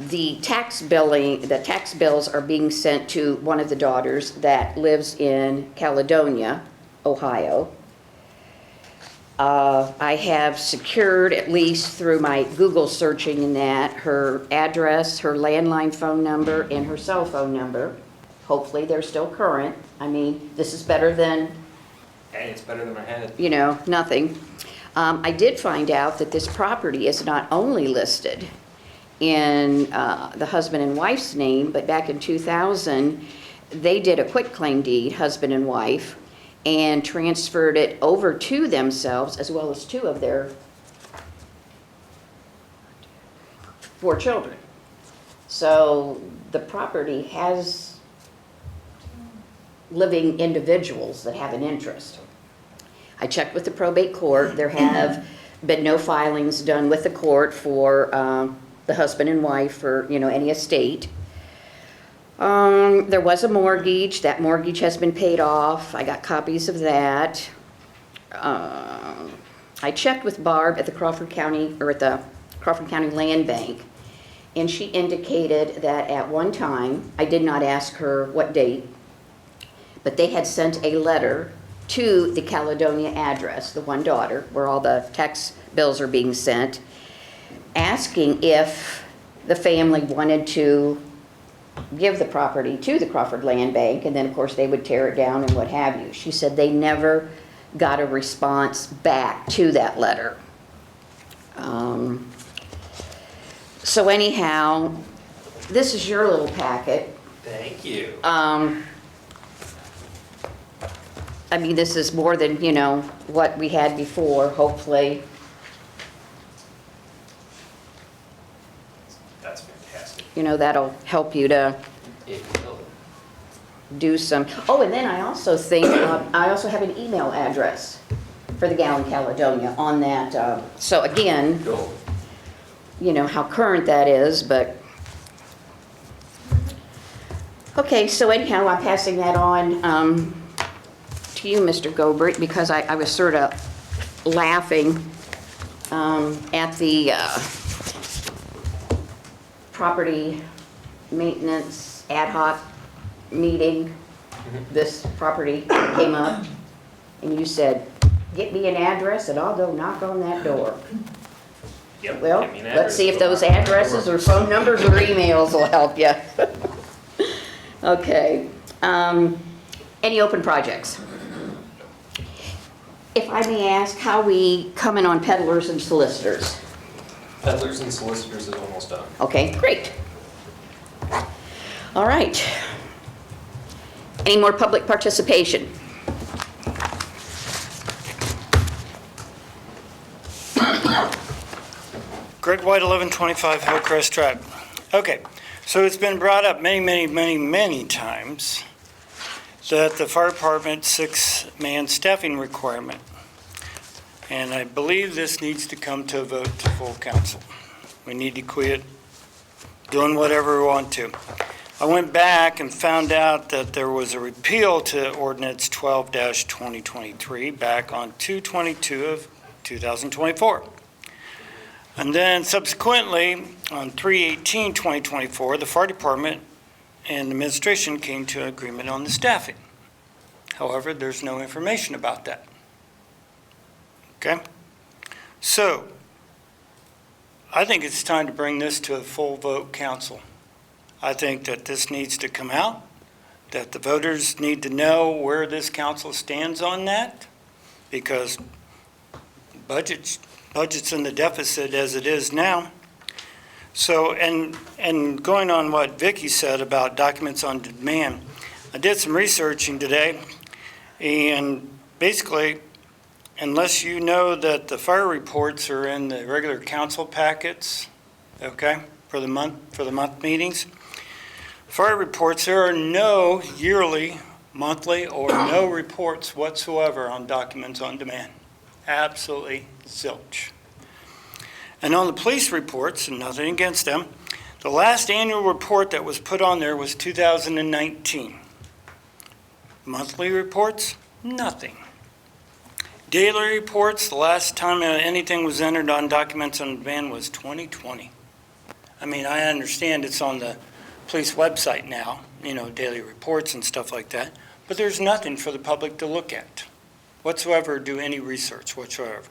The tax bills are being sent to one of the daughters that lives in Caledonia, Ohio. I have secured, at least through my Google searching in that, her address, her landline phone number, and her cell phone number. Hopefully, they're still current. I mean, this is better than,
Hey, it's better than I had.
you know, nothing. I did find out that this property is not only listed in the husband and wife's name, but back in 2000, they did a quitclaim deed, husband and wife, and transferred it over to themselves as well as two of their 4 children. So the property has living individuals that have an interest. I checked with the probate court. There have been no filings done with the court for the husband and wife or, you know, any estate. There was a mortgage. That mortgage has been paid off. I got copies of that. I checked with Barb at the Crawford County Land Bank, and she indicated that at one time, I did not ask her what date, but they had sent a letter to the Caledonia address, the one daughter, where all the tax bills are being sent, asking if the family wanted to give the property to the Crawford Land Bank, and then, of course, they would tear it down and what have you. She said they never got a response back to that letter. So anyhow, this is your little packet.
Thank you.
I mean, this is more than, you know, what we had before, hopefully.
That's fantastic.
You know, that'll help you to
It will.
do some, oh, and then I also think, I also have an email address for the Gal in Caledonia on that. So again,
Cool.
you know, how current that is, but. Okay, so anyhow, I'm passing that on to you, Mr. Gobert, because I was sort of laughing at the property maintenance ad hoc meeting. This property came up, and you said, get me an address and I'll go knock on that door.
Yep.
Well,
Give me an
let's
address,
see if
go
those
knock on the
addresses
door.
or phone numbers or emails will help you. Okay. Any open projects? If I may ask, how we coming on peddlers and solicitors?
Peddlers and solicitors is almost done.
Okay, great. All right. Any more public participation?
Greg White, 1125 Hillcrest Drive. Okay, so it's been brought up many times that the fire department 6-man staffing requirement. And I believe this needs to come to a vote to full council. We need to quit doing whatever we want to. I went back and found out that there was a repeal to ordinance 12-2023 back on 2/22 of 2024. And then subsequently, on 3/18/2024, the fire department and administration came to an agreement on the staffing. However, there's no information about that. Okay? So, I think it's time to bring this to a full vote council. I think that this needs to come out, that the voters need to know where this council stands on that, because budget's in the deficit as it is now. So, and going on what Vicki said about documents on demand, I did some researching today, and basically, unless you know that the fire reports are in the regular council packets, okay, for the month meetings, fire reports, there are no yearly, monthly, or no reports whatsoever on documents on demand. Absolutely zilch. And on the police reports, and nothing against them, the last annual report that was put on there was 2019. Monthly reports, nothing. Daily reports, the last time anything was entered on documents on demand was 2020. I mean, I understand it's on the police website now, you know, daily reports and stuff like that, but there's nothing for the public to look at whatsoever, do any research whatsoever.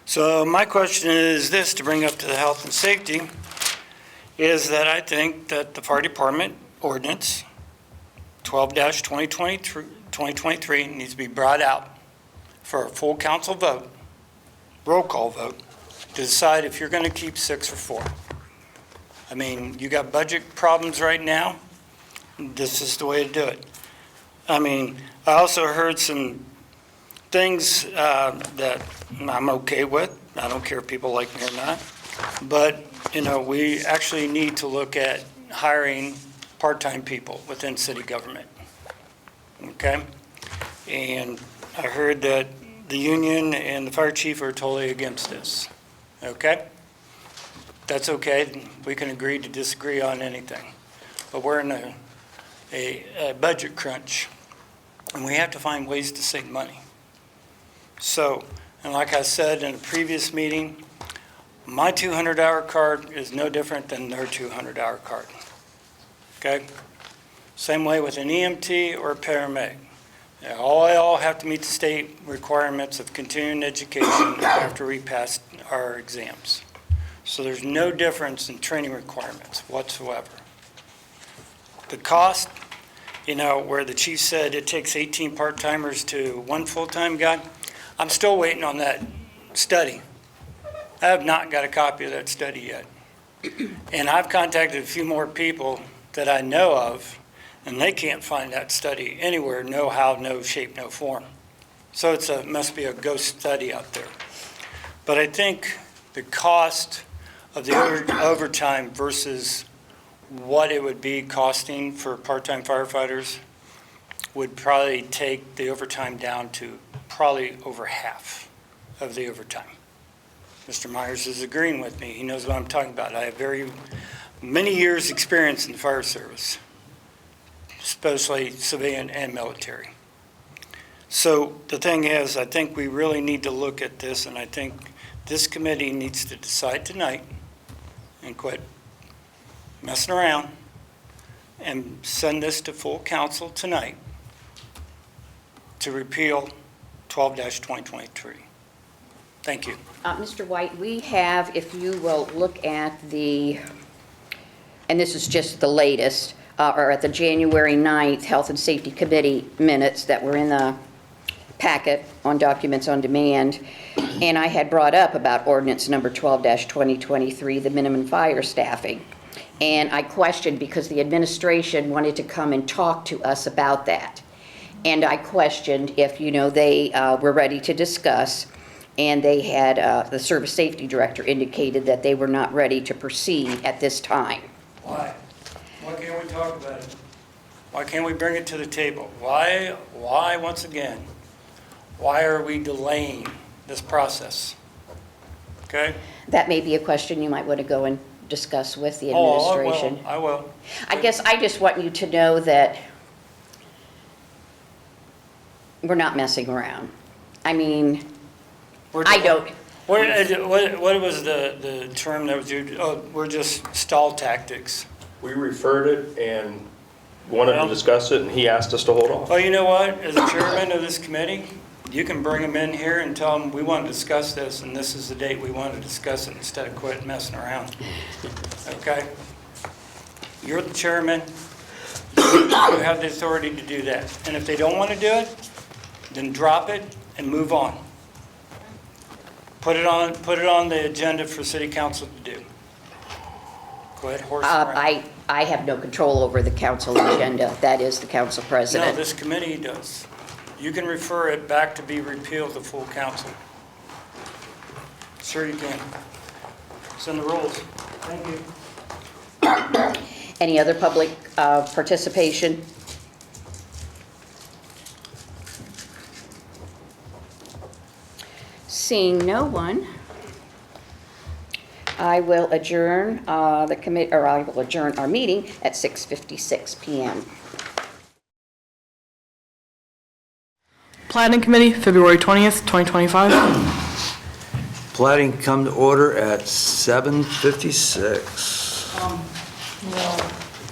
So my question is this, to bring up to the health and safety, is that I think that the fire department ordinance 12-2023 needs to be brought out for a full council vote, roll call vote, to decide if you're going to keep 6 or 4. I mean, you got budget problems right now. This is the way to do it. I mean, I also heard some things that I'm okay with. I don't care if people like me or not. But, you know, we actually need to look at hiring part-time people within city government. Okay? And I heard that the union and the fire chief are totally against this. Okay? That's okay. We can agree to disagree on anything. But we're in a budget crunch, and we have to find ways to save money. So, and like I said in a previous meeting, my 200-hour card is no different than their 200-hour card. Okay? Same way with an EMT or a paramedic. They all have to meet the state requirements of continuing education after we pass our exams. So there's no difference in training requirements whatsoever. the cost, where the chief said it takes 18 part-timers to one full-time guy, I'm still waiting on that study. I have not got a copy of that study yet. And I've contacted a few more people that I know of, and they can't find that study anywhere, no how, no shape, no form. So must be a ghost study out there. But I think the cost of the overtime versus what it would be costing for part-time firefighters would probably take the overtime down to probably over half of the overtime. Mr. Myers is agreeing with me. He knows what I'm talking about. I have very many years' experience in the fire service, especially civilian and military. So the thing is, I think we really need to look at this, and I think this committee needs to decide tonight and quit messing around and send this to full council tonight to repeal 12-2023. Thank you.
Mr. White, we have, if you will look at and this is just the latest, or at the January 9th Health and Safety Committee minutes that were in the packet on Documents on Demand, and I had brought up about ordinance number 12-2023, the minimum fire staffing. And I questioned because the administration wanted to come and talk to us about that. And I questioned if, they were ready to discuss, and they had, the service safety director indicated that they were not ready to proceed at this time.
Why? Why can't we talk about it? Why can't we bring it to the table? Why, once again, why are we delaying this process? Okay?
That may be a question you might want to go and discuss with the administration.
I will.
I guess I just want you to know that we're not messing around. I mean, I don't.
What was the term that was used? Oh, we're just stall tactics.
We referred it and wanted to discuss it, and he asked us to hold off.
Well, you know what? As the chairman of this committee, you can bring them in here and tell them, we want to discuss this, and this is the date we want to discuss it, instead of quit messing around. Okay? You're the chairman. You have the authority to do that. And if they don't want to do it, then drop it and move on. Put it on the agenda for city council to do. Go ahead, horse around.
I have no control over the council agenda. That is the council president.
No, this committee does. You can refer it back to be repealed to full council. Sure you can. It's in the rules. Thank you.
Any other public participation? Seeing no one, I will adjourn the committee, or I will adjourn our meeting at 6:56 p.m.
Platting Committee, February 20th, 2025.
Platting come to order at 7:56.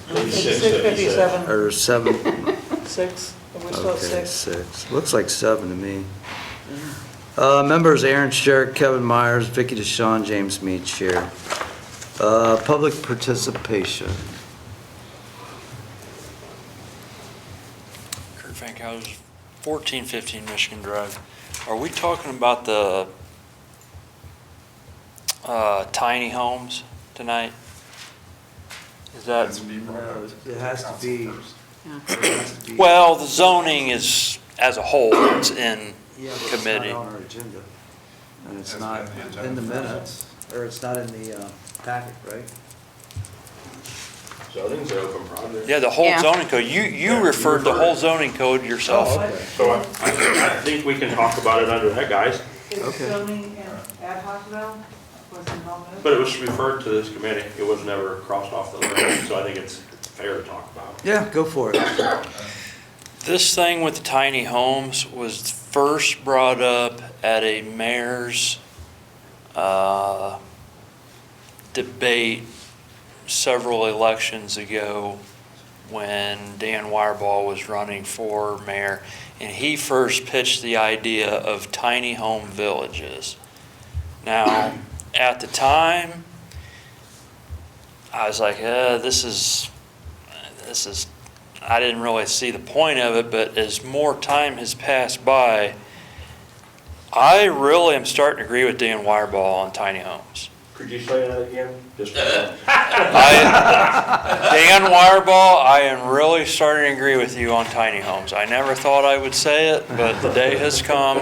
6:57.
Or 7,
6. We're still at
okay,
6.
6. Looks like 7 to me. Members Aaron Sherrick, Kevin Myers, Vicki Dishon, James Mead, Chair. Public participation.
Kurt Fankhauser, 1415 Michigan Drive. Are we talking about the tiny homes tonight? Is that?
It has to be.
Well, the zoning is, as a whole, it's in
Yeah, but
committee.
it's not on our agenda. And it's not in the minutes, or it's not in the packet, right?
Zoning's an open project.
Yeah, the whole
Yeah.
zoning code. You referred the whole zoning code yourself.
Oh, okay.
So I think we can talk about it under that, guys,
Is zoning and ad hoc though? Was involved in it?
but it was referred to this committee. It was never crossed off the list, so I think it's fair to talk about.
Yeah, go for it.
This thing with the tiny homes was first brought up at a mayor's debate several elections ago when Dan Wireball was running for mayor, and he first pitched the idea of tiny home villages. Now, at the time, I was like, this I didn't really see the point of it, but as more time has passed by, I really am starting to agree with Dan Wireball on tiny homes.
Could you say that again? Just
Dan Wireball, I am really starting to agree with you on tiny homes. I never thought I would say it, but the day has come.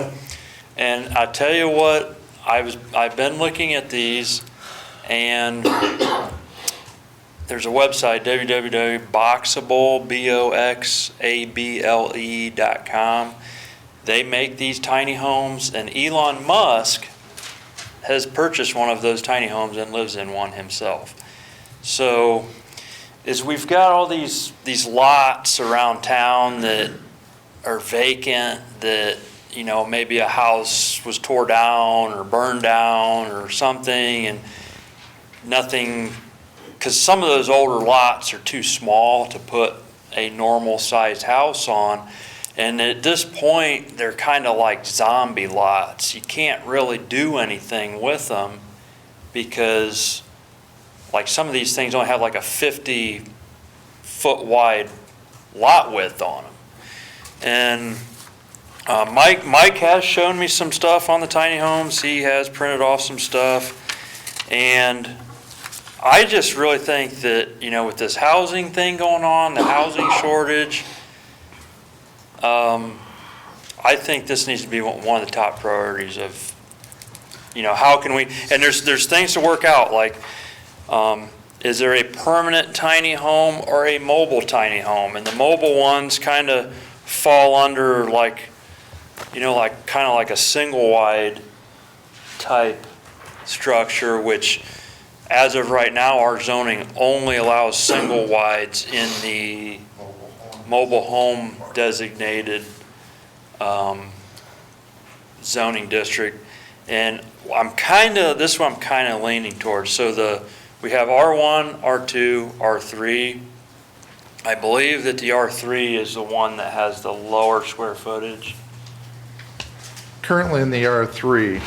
And I tell you what, I've been looking at these, and there's a website, www.boxable.com. They make these tiny homes, and Elon Musk has purchased one of those tiny homes and lives in one himself. So, as we've got all these lots around town that are vacant, that, you know, maybe a house was tore down or burned down or something, and nothing, because some of those older lots are too small to put a normal sized house on. And at this point, they're kind of like zombie lots. You can't really do anything with them because, like, some of these things only have like a 50-foot wide lot width on them. And Mike has shown me some stuff on the tiny homes. He has printed off some stuff. And I just really think that, you know, with this housing thing going on, the housing shortage, I think this needs to be one of the top priorities of, you know, how can we, and there's things to work out, like, is there a permanent tiny home or a mobile tiny home? And the mobile ones kind of fall under, like, you know, like kind of like a single wide type structure, which as of right now, our zoning only allows single wides in the mobile home designated zoning district. And this one I'm kind of leaning towards. So we have R1, R2, R3. I believe that the R3 is the one that has the lower square footage.
Currently in the R3,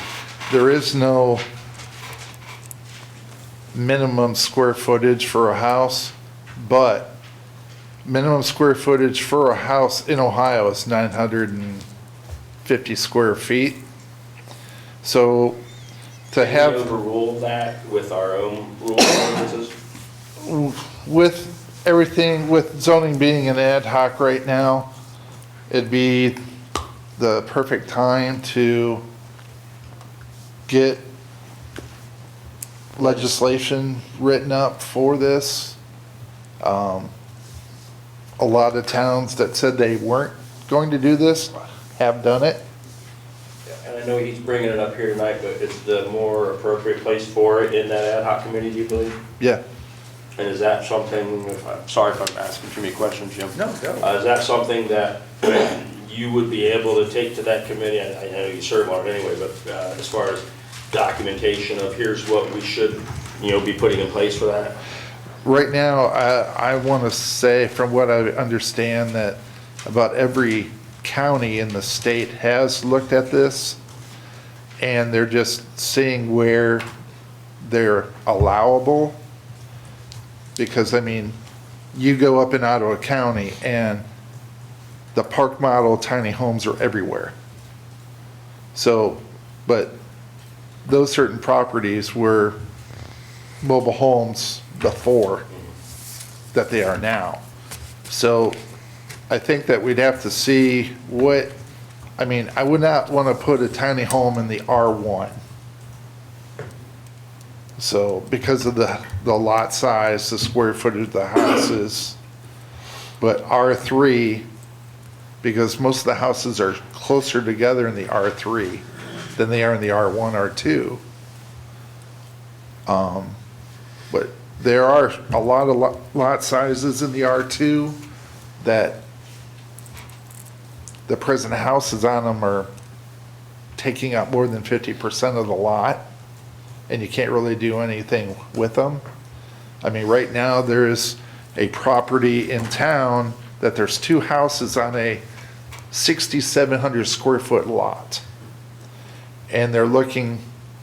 there is no minimum square footage for a house, but minimum square footage for a house in Ohio is 950 square feet. So to have...
Can we overrule that with our own rules and ordinances?
With everything, with zoning being an ad hoc right now, it'd be the perfect time to get legislation written up for this. A lot of towns that said they weren't going to do this have done it.
And I know he's bringing it up here tonight, but it's the more appropriate place for it in that ad hoc committee, do you believe?
Yeah.
And is that something, sorry if I'm asking too many questions, Jim.
No, go.
Is that something that you would be able to take to that committee? I know you serve on it anyway, but as far as documentation of here's what we should, you know, be putting in place for that?
Right now, I want to say, from what I understand, that about every county in the state has looked at this, and they're just seeing where they're allowable. Because, I mean, you go up in Ottawa County, and the park model tiny homes are everywhere. So, but those certain properties were mobile homes before that they are now. So I think that we'd have to see what, I mean, I would not want to put a tiny home in the R1. So because of the lot size, the square footage of the houses, but R3, because most of the houses are closer together in the R3 than they are in the R1, R2. But there are a lot of lot sizes in the R2 that the present houses on them are taking up more than 50% of the lot, and you can't really do anything with them. I mean, right now there's a property in town that there's two houses on a 6,700 square foot lot. And they're looking,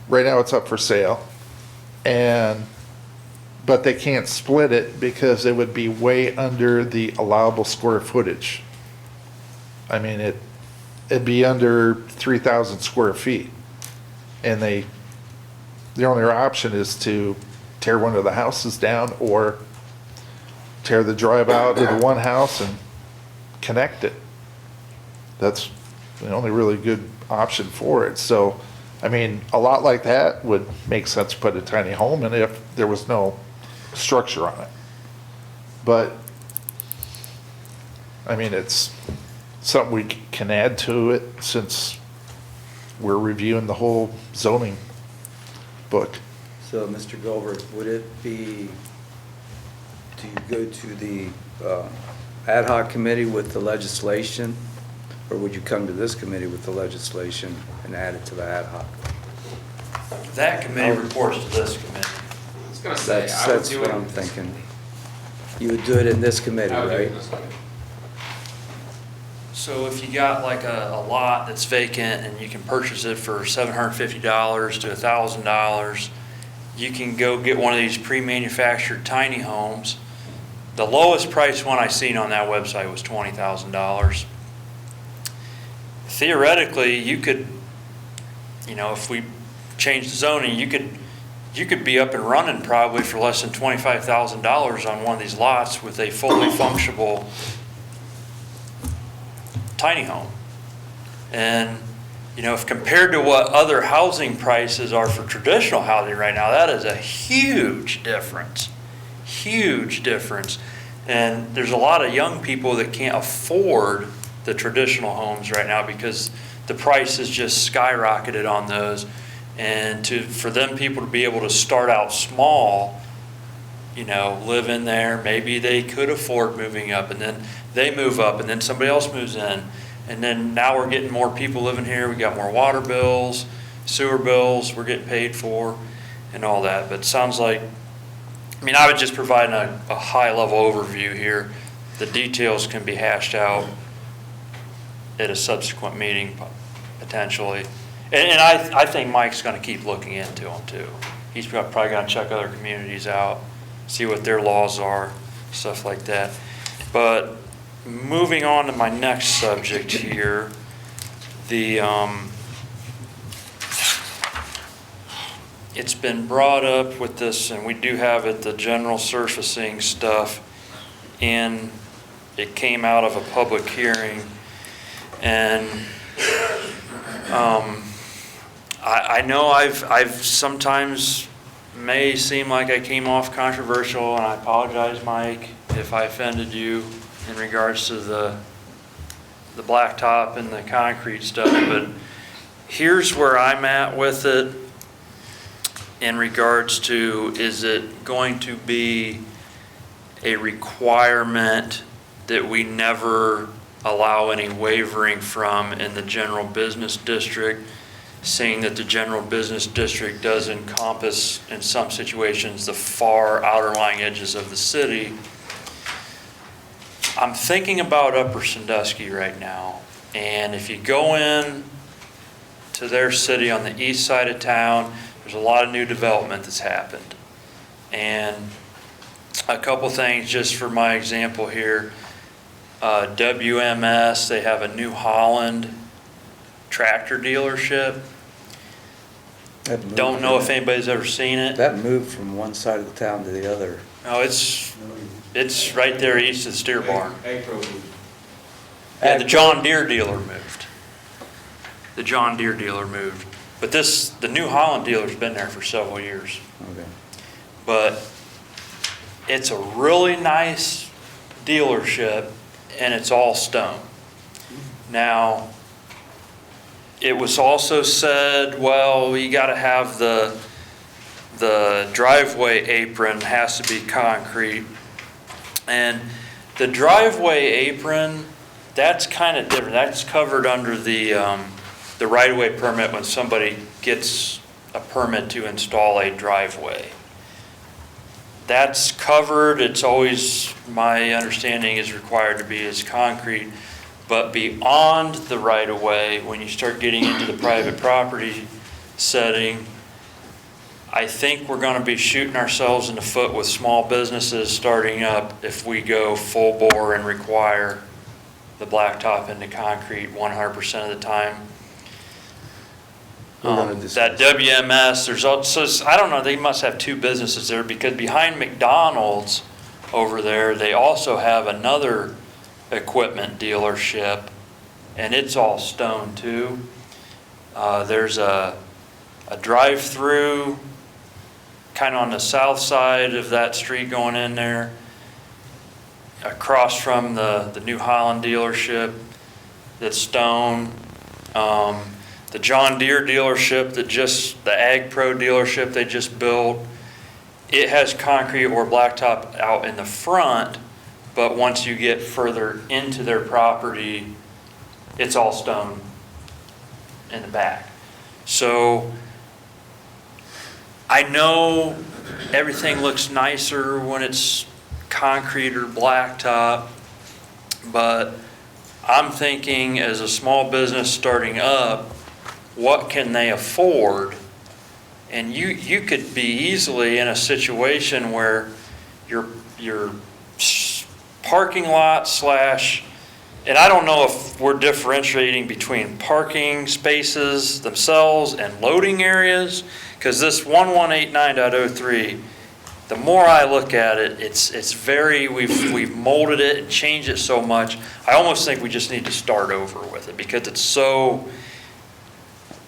right now it's up for sale, and but they can't split it because it would be way under the allowable square footage. I mean, it'd be under 3,000 square feet. And the only option is to tear one of the houses down or tear the drive out to the one house and connect it. That's the only really good option for it. So, I mean, a lot like that would make sense to put a tiny home in if there was no structure on it. But, I mean, it's something we can add to it since we're reviewing the whole zoning book.
So, Mr. Goldberg, would it be, do you go to the ad hoc committee with the legislation? Or would you come to this committee with the legislation and add it to the ad hoc?
That committee reports to this committee.
I was gonna say, I would
That's
do
what
it.
I'm thinking. You would do it in this committee,
I would do it
right?
in this committee.
So if you got like a lot that's vacant and you can purchase it for $750 to $1,000, you can go get one of these pre-manufactured tiny homes. The lowest price one I seen on that website was $20,000. Theoretically, you could, if we change the zoning, you could be up and running probably for less than $25,000 on one of these lots with a fully functional tiny home. And, if compared to what other housing prices are for traditional housing right now, that is a huge difference. Huge difference. And there's a lot of young people that can't afford the traditional homes right now because the price has just skyrocketed on those. And for them people to be able to start out small, live in there, maybe they could afford moving up, and then they move up, and then somebody else moves in. And then now we're getting more people living here. We got more water bills, sewer bills we're getting paid for, and all that. But it sounds like, I would just provide a high-level overview here. The details can be hashed out at a subsequent meeting, potentially. And I think Mike's going to keep looking into them, too. He's probably going to check other communities out, see what their laws are, stuff like that. But moving on to my next subject here, it's been brought up with this, and we do have it, the general surfacing stuff, and it came out of a public hearing. And I know I've sometimes may seem like I came off controversial, and I apologize, Mike, if I offended you in regards to the blacktop and the concrete stuff, but here's where I'm at with it in regards to, is it going to be a requirement that we never allow any wavering from in the general business district, seeing that the general business district does encompass, in some situations, the far outer lying edges of the city. I'm thinking about Upper Sandusky right now, and if you go in to their city on the east side of town, there's a lot of new development that's happened. And a couple things just for my example here. WMS, they have a New Holland tractor dealership. Don't know if anybody's ever seen it.
That moved from one side of the town to the other.
No, it's right there east of the steer barn. Yeah, the John Deere dealer moved. The John Deere dealer moved. But the New Holland dealer's been there for several years.
Okay.
But it's a really nice dealership, and it's all stone. Now, it was also said, well, you got to have the driveway apron has to be concrete. And the driveway apron, that's kind of different. That's covered under the right-of-way permit when somebody gets a permit to install a driveway. That's covered. It's always, my understanding, is required to be as concrete. But beyond the right-of-way, when you start getting into the private property setting, I think we're going to be shooting ourselves in the foot with small businesses starting up if we go full bore and require the blacktop into concrete 100% of the time. That WMS, there's also, I don't know, they must have two businesses there because behind McDonald's over there, they also have another equipment dealership, and it's all stone too. There's a drive-through kind of on the south side of that street going in there, across from the New Holland dealership that's stone. The John Deere dealership the Ag Pro dealership they just built, it has concrete or blacktop out in the front, but once you get further into their property, it's all stone in the back. So I know everything looks nicer when it's concrete or blacktop, but I'm thinking as a small business starting up, what can they afford? And you could be easily in a situation where your parking lot slash, and I don't know if we're differentiating between parking spaces themselves and loading areas, because this 1189.03, the more I look at it, it's very, we've molded it and changed it so much. I almost think we just need to start over with it because it's so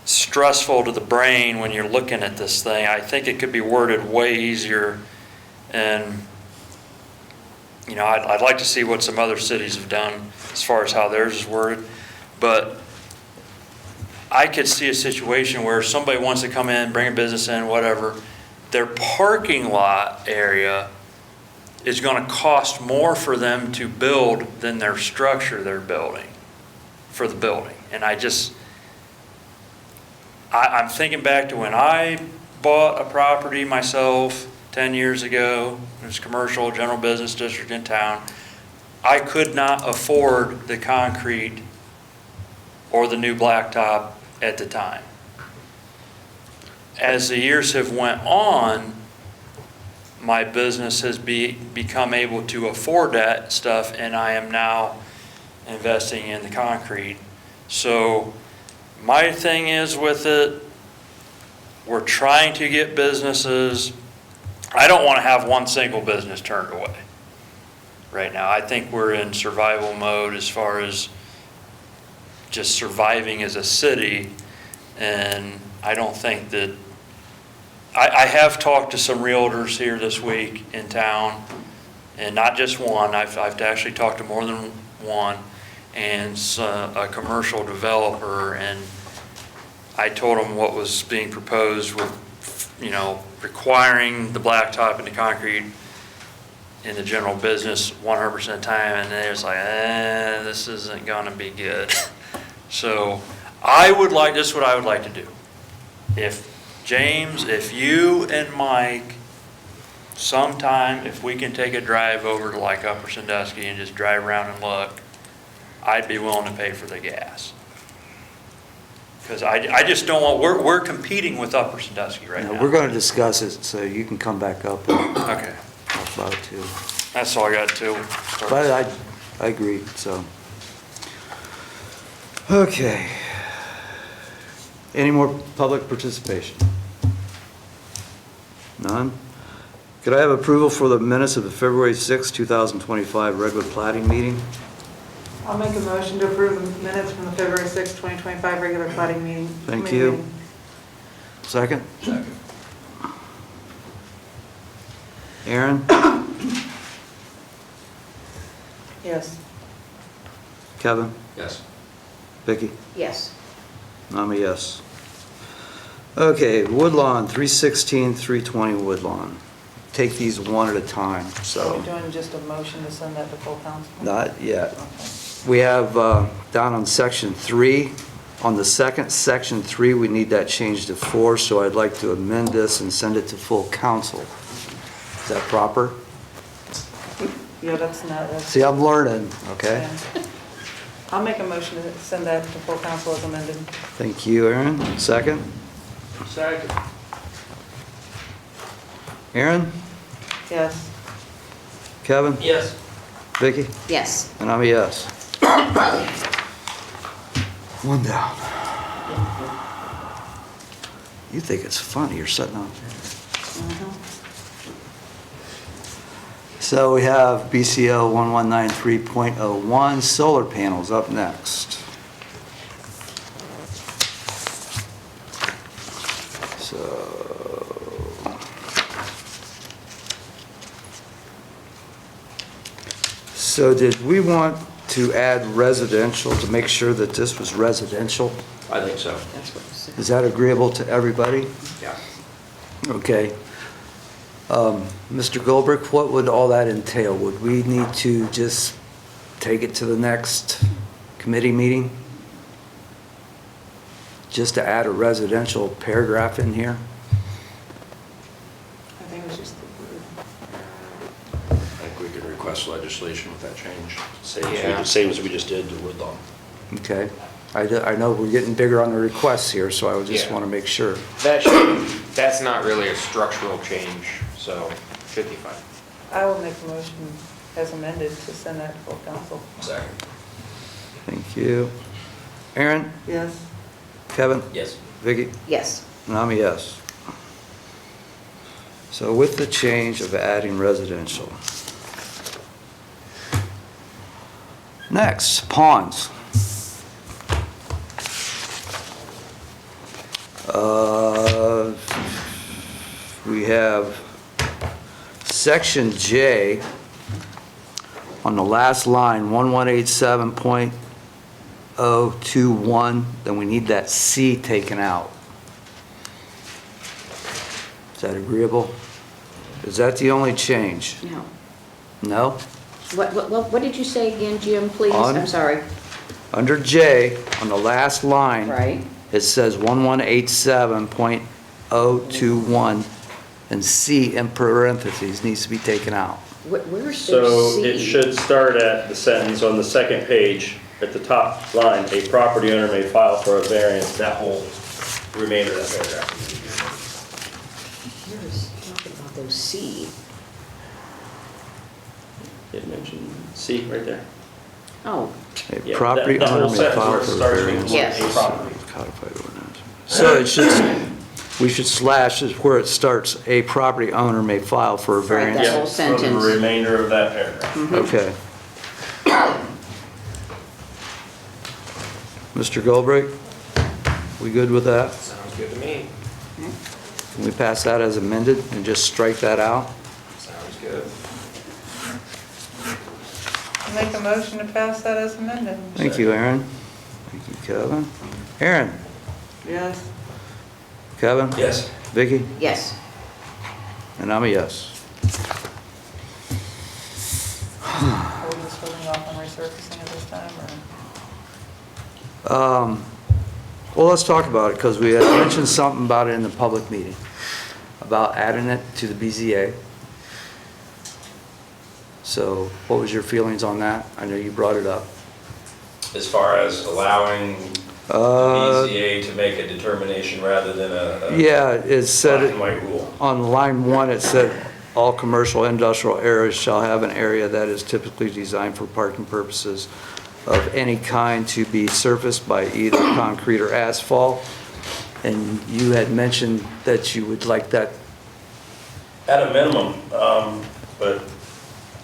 stressful to the brain when you're looking at this thing. I think it could be worded way easier, and you know, I'd like to see what some other cities have done as far as how theirs is worded, but I could see a situation where somebody wants to come in, bring a business in, whatever, their parking lot area is going to cost more for them to build than their structure they're building for the building. And I'm thinking back to when I bought a property myself 10 years ago. There's a commercial general business district in town. I could not afford the concrete or the new blacktop at the time. As the years have went on, my business has become able to afford that stuff, and I am now investing in the concrete. So my thing is with it, we're trying to get businesses. I don't want to have one single business turned away right now. I think we're in survival mode as far as just surviving as a city, and I don't think that, I have talked to some realtors here this week in town, and not just one, I've actually talked to more than one, and a commercial developer, and I told them what was being proposed with, you know, requiring the blacktop and the concrete in the general business 100% of the time, and they was like, this isn't gonna be good. So this is what I would like to do. If James, if you and Mike, sometime, if we can take a drive over to like Upper Sandusky and just drive around and look, I'd be willing to pay for the gas. Because I just don't want, we're competing with Upper Sandusky right now.
We're going to discuss it, so you can come back up and
Okay.
talk about it too.
That's all I got to.
But I agree, so. Okay. Any more public participation? None? Could I have approval for the minutes of the February 6, 2025 regular platting meeting?
I'll make a motion to approve the minutes from the February 6, 2025 regular platting meeting.
Thank you. Second?
Second.
Aaron?
Yes.
Kevin?
Yes.
Vicki?
Yes.
I'm a yes. Okay, Woodlawn, 316, 320 Woodlawn. Take these one at a time,
Are
so.
we doing just a motion to send that to full council?
Not yet.
Okay.
We have down on section 3, on the second section 3, we need that changed to 4, so I'd like to amend this and send it to full council. Is that proper?
Yeah, that's not.
See, I'm learning, okay?
Yeah. I'll make a motion to send that to full council as amended.
Thank you, Aaron. Second?
Second.
Aaron?
Yes.
Kevin?
Yes.
Vicki?
Yes.
And I'm a yes. One down. You think it's funny, you're sitting on there. So we have BCO 1193.01, solar panels up next. So did we want to add residential to make sure that this was residential?
I think so.
That's what it said.
Is that agreeable to everybody?
Yeah.
Okay. Mr. Goldberg, what would all that entail? Would we need to just take it to the next committee meeting? Just to add a residential paragraph in here?
I think it was just the
I think we could request legislation with that change.
Yeah.
Same as we just did to Woodlawn.
Okay. I know we're getting bigger on the requests here, so I would just
Yeah.
want to make sure.
That's not really a structural change, so should be fine.
I will make a motion as amended to send that to full council.
Second.
Thank you. Aaron?
Yes.
Kevin?
Yes.
Vicki?
Yes.
And I'm a yes. So with the change of adding residential. Next, ponds. We have section J on the last line, 1187.021, then we need that C taken out. Is that agreeable? Is that the only change?
No.
No?
What did you say again, Jim, please?
On-
I'm sorry.
Under J, on the last line.
Right.
It says 1187.021, and C in parentheses needs to be taken out.
Where's their
So
C?
it should start at the sentence on the second page, at the top line, a property owner may file for a variance, that whole remainder of that paragraph.
Here's talking about those C.
It mentioned C right there.
Oh,
A
Yeah,
property
that
owner
whole
may
sentence
file
where it
for a
starts with
variance.
Yes.
a property.
Codified ordinance. So it should, we should slash is where it starts, a property owner may file for a
Right,
variance.
that whole
For the
sentence.
remainder of that paragraph.
Okay. Mr. Goldberg, we good with that?
Sounds good to me.
Can we pass that as amended and just strike that out?
Sounds good.
Make a motion to pass that as amended.
Thank you, Aaron. Thank you, Kevin. Aaron?
Yes.
Kevin?
Yes.
Vicki?
Yes.
And I'm a yes.
Are we just holding off on resurfacing at this time, or?
Well, let's talk about it, because we had mentioned something about it in the public meeting, about adding it to the BZA. So what was your feelings on that? I know you brought it up.
As far as allowing the BZA to make a determination rather than a
Yeah, it said,
black and white rule.
on line 1, it said, all commercial industrial areas shall have an area that is typically designed for parking purposes of any kind to be surfaced by either concrete or asphalt. And you had mentioned that you would like that.
At a minimum, but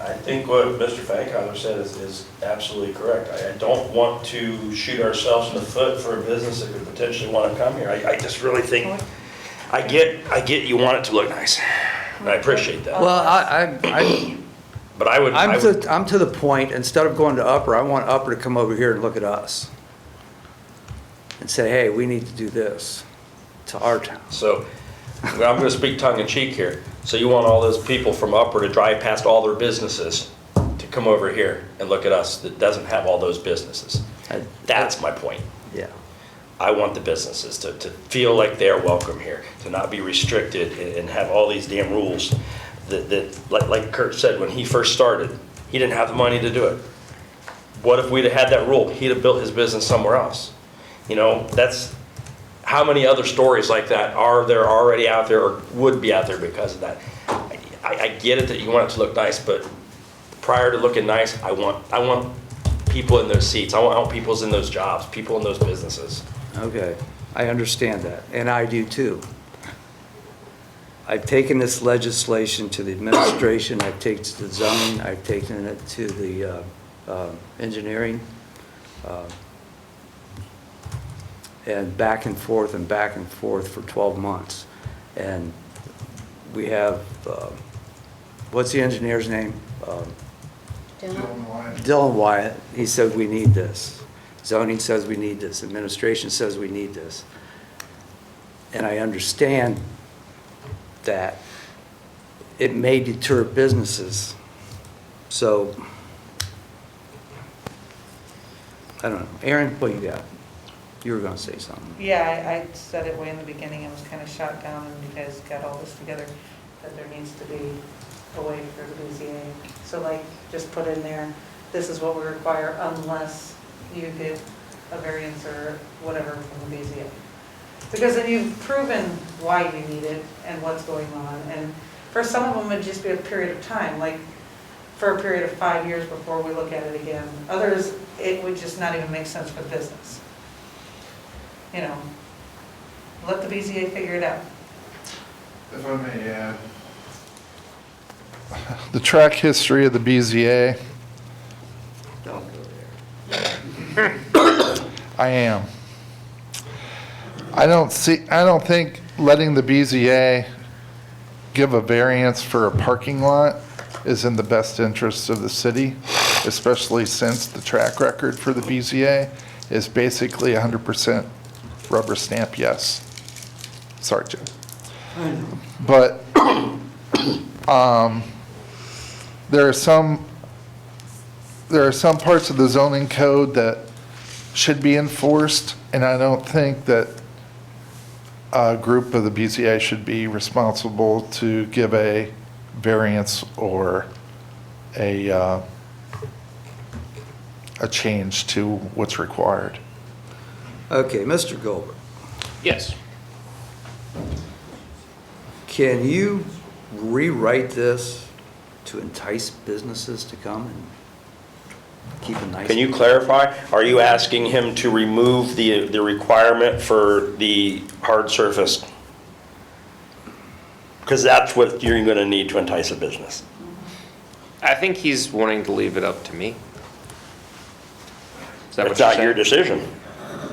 I think what Mr. Fankhauser said is absolutely correct. I don't want to shoot ourselves in the foot for a business that could potentially want to come here. I just really think, I get you want it to look nice. And I appreciate that.
Well,
But I would,
I'm to the point, instead of going to Upper, I want Upper to come over here and look at us and say, hey, we need to do this to our town.
so, well, I'm gonna speak tongue in cheek here. So you want all those people from Upper to drive past all their businesses to come over here and look at us that doesn't have all those businesses? That's my point.
Yeah.
I want the businesses to feel like they're welcome here, to not be restricted and have all these damn rules that like Kurt said, when he first started, he didn't have the money to do it. What if we'd have had that rule? He'd have built his business somewhere else. You know, that's, how many other stories like that are there already out there or would be out there because of that?
I get it that you want it to look nice, but prior to looking nice, I want people in those seats. I want people in those jobs, people in those businesses.
Okay, I understand that, and I do too. I've taken this legislation to the administration, I've taken it to the zoning, I've taken it to the engineering, and back and forth for 12 months. And we have, what's the engineer's name? Dylan Wyatt. He said we need this. Zoning says we need this. Administration says we need this. And I understand that it may deter businesses. So, I don't know. Aaron, what you got? You were going to say something.
Yeah, I said it way in the beginning, I was kind of shot down, and you guys got all this together, that there needs to be a way for the BZA. So like, just put in there, this is what we require unless you get a variance or whatever from the BZA. Because then you've proven why you need it and what's going on. And for some of them, it'd just be a period of time, like for a period of 5 years before we look at it again. Others, it would just not even make sense for the business. You know, let the BZA figure it out.
If I may add, the track history of the BZA,
Don't go there.
I am. I don't think letting the BZA give a variance for a parking lot is in the best interest of the city, especially since the track record for the BZA is basically 100% rubber stamp yes. Sorry, Jim. But there are some parts of the zoning code that should be enforced, and I don't think that a group of the BZA should be responsible to give a variance or a change to what's required.
Okay, Mr. Goldberg,
Yes.
can you rewrite this to entice businesses to come and keep it nice?
Can you clarify? Are you asking him to remove the requirement for the hard surface? Because that's what you're going to need to entice a business.
I think he's wanting to leave it up to me. Is that what
It's
you're
not your
saying?
decision.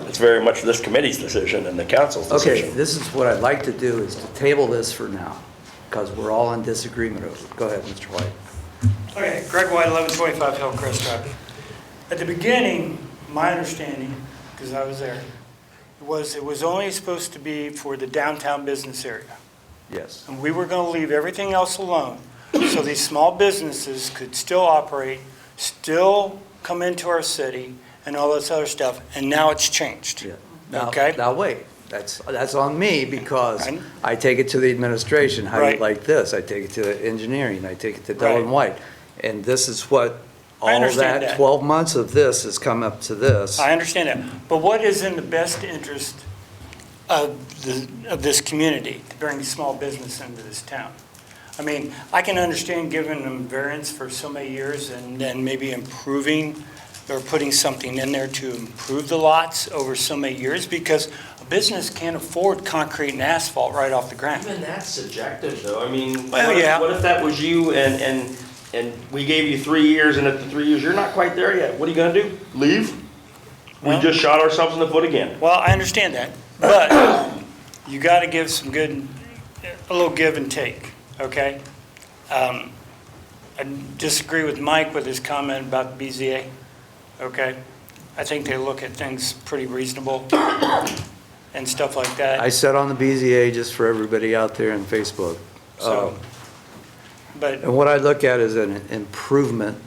It's very much this committee's decision and the council's decision.
Okay, this is what I'd like to do, is to table this for now, because we're all in disagreement over it. Go ahead, Mr. White.
Okay, Greg White, 1125 Hillcrest Drive. At the beginning, my understanding, because I was there, was it was only supposed to be for the downtown business area.
Yes.
And we were going to leave everything else alone, so these small businesses could still operate, still come into our city, and all this other stuff, and now it's changed.
Yeah. Now,
Okay.
Now, wait, that's on me, because
Right.
I take it to the administration, how do you
Right.
like this? I take it to the engineering, I take it to
Right.
Dylan White. And this is what,
I
all
understand
that,
that.
12 months of this has come up to this.
I understand that, but what is in the best interest of this community to bring small business into this town? I mean, I can understand giving them variance for so many years and then maybe improving or putting something in there to improve the lots over so many years, because a business can't afford concrete and asphalt right off the ground.
Even that's subjective, though. I mean,
Well, yeah.
what if that was you and we gave you 3 years, and at the 3 years, you're not quite there yet? What are you going to do? Leave? We
Well-
just shot ourselves in the foot again.
Well, I understand that, but you got to give some good, a little give and take, okay? I disagree with Mike with his comment about the BZA, okay? I think they look at things pretty reasonable and stuff like that.
I said on the BZA, just for everybody out there on Facebook.
So, but,
And what I look at is an improvement,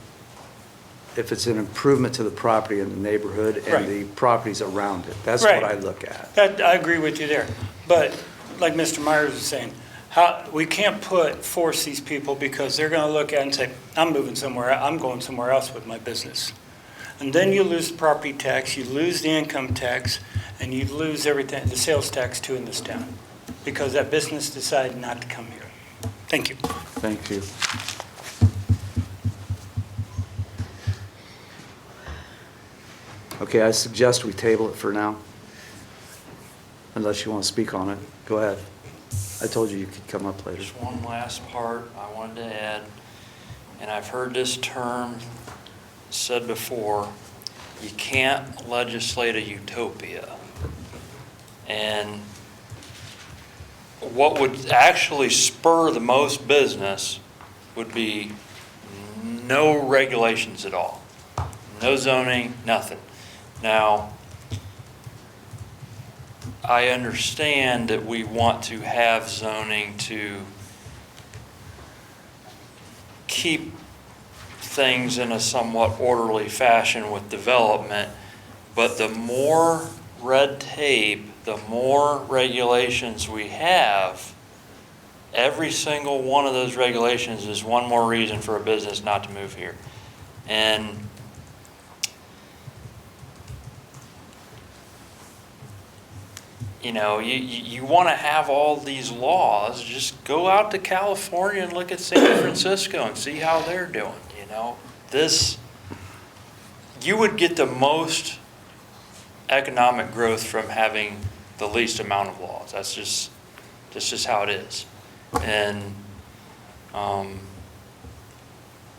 if it's an improvement to the property in the neighborhood
Right.
and the properties around it. That's what
Right.
I look at.
I agree with you there. But like Mr. Myers was saying, we can't force these people, because they're going to look at it and say, I'm moving somewhere, I'm going somewhere else with my business. And then you lose the property tax, you lose the income tax, and you lose everything, the sales tax too in this town, because that business decided not to come here. Thank you.
Thank you. Okay, I suggest we table it for now. Unless you want to speak on it. Go ahead. I told you you could come up later.
Just one last part I wanted to add, and I've heard this term said before, you can't legislate a utopia. And what would actually spur the most business would be no regulations at all. No zoning, nothing. Now, I understand that we want to have zoning to keep things in a somewhat orderly fashion with development, but the more red tape, the more regulations we have, every single one of those regulations is one more reason for a business not to move here. And you know, you want to have all these laws, just go out to California and look at San Francisco and see how they're doing, you know. You would get the most economic growth from having the least amount of laws. That's just how it is. And,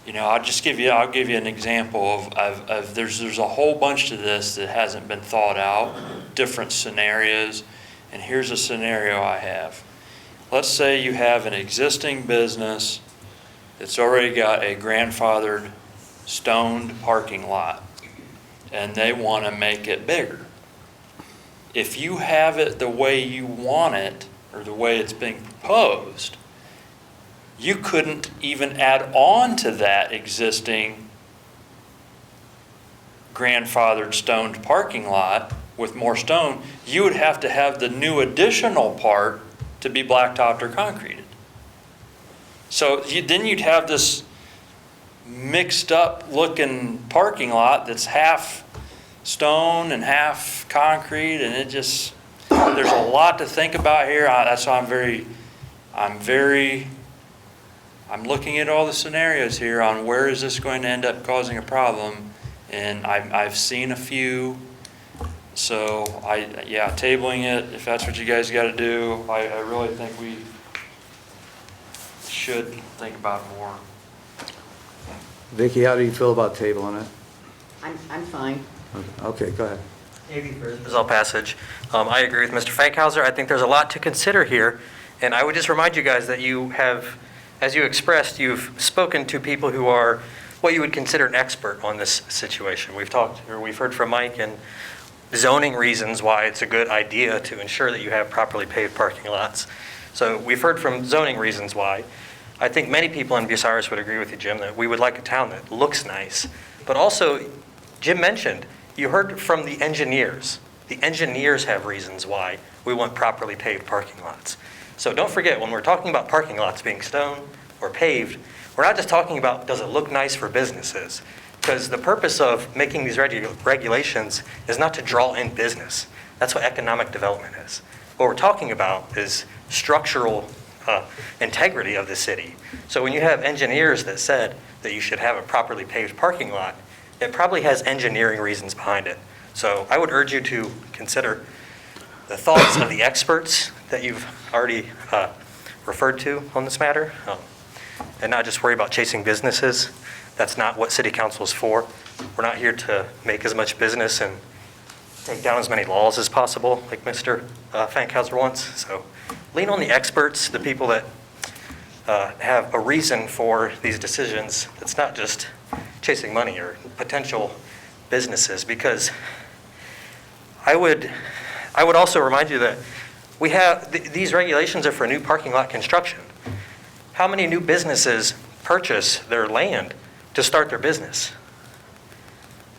you know, I'll give you an example of there's a whole bunch to this that hasn't been thought out, different scenarios. And here's a scenario I have. Let's say you have an existing business that's already got a grandfathered stoned parking lot, and they want to make it bigger. If you have it the way you want it, or the way it's being proposed, you couldn't even add on to that existing grandfathered stoned parking lot with more stone. You would have to have the new additional part to be blacktopped or concreted. So then you'd have this mixed up looking parking lot that's half stone and half concrete, and there's a lot to think about here. That's why I'm looking at all the scenarios here on where is this going to end up causing a problem, and I've seen a few. So tabling it, if that's what you guys got to do, I really think we should think about it more.
Vicki, how do you feel about tabling it?
I'm fine.
Okay, go ahead.
Result passage. I agree with Mr. Fankhauser. I think there's a lot to consider here, and I would just remind you guys that you have, as you expressed, you've spoken to people who are what you would consider an expert on this situation. We've heard from Mike and zoning reasons why it's a good idea to ensure that you have properly paved parking lots. So we've heard from zoning reasons why. I think many people in Bucyrus would agree with you, Jim, that we would like a town that looks nice. But also, Jim mentioned, you heard from the engineers. The engineers have reasons why we want properly paved parking lots. So don't forget, when we're talking about parking lots being stone or paved, we're not just talking about does it look nice for businesses. Because the purpose of making these regulations is not to draw in business. That's what economic development is. What we're talking about is structural integrity of the city. So when you have engineers that said that you should have a properly paved parking lot, it probably has engineering reasons behind it. So I would urge you to consider the thoughts of the experts that you've already referred to on this matter, and not just worry about chasing businesses. That's not what city council is for. We're not here to make as much business and take down as many laws as possible, like Mr. Fankhauser wants. So lean on the experts, the people that have a reason for these decisions. It's not just chasing money or potential businesses, because I would also remind you that we have these regulations are for new parking lot construction. How many new businesses purchase their land to start their business?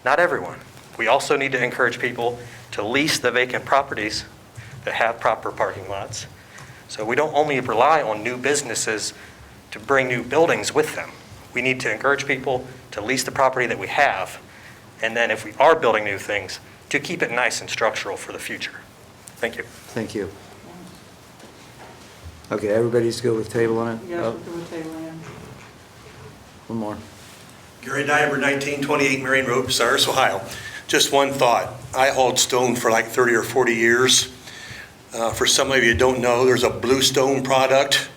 Not everyone. We also need to encourage people to lease the vacant properties that have proper parking lots. So we don't only rely on new businesses to bring new buildings with them. We need to encourage people to lease the property that we have, and then if we are building new things, to keep it nice and structural for the future. Thank you.
Thank you. Okay, everybody's good with table on it?
Yes,
Oh,
we're good with tabling it.
one more.
Gary Daiber, 1928 Marine Road, Bucyrus, Ohio. Just one thought. I hauled stone for like 30 or 40 years. For some of you who don't know, there's a blue stone product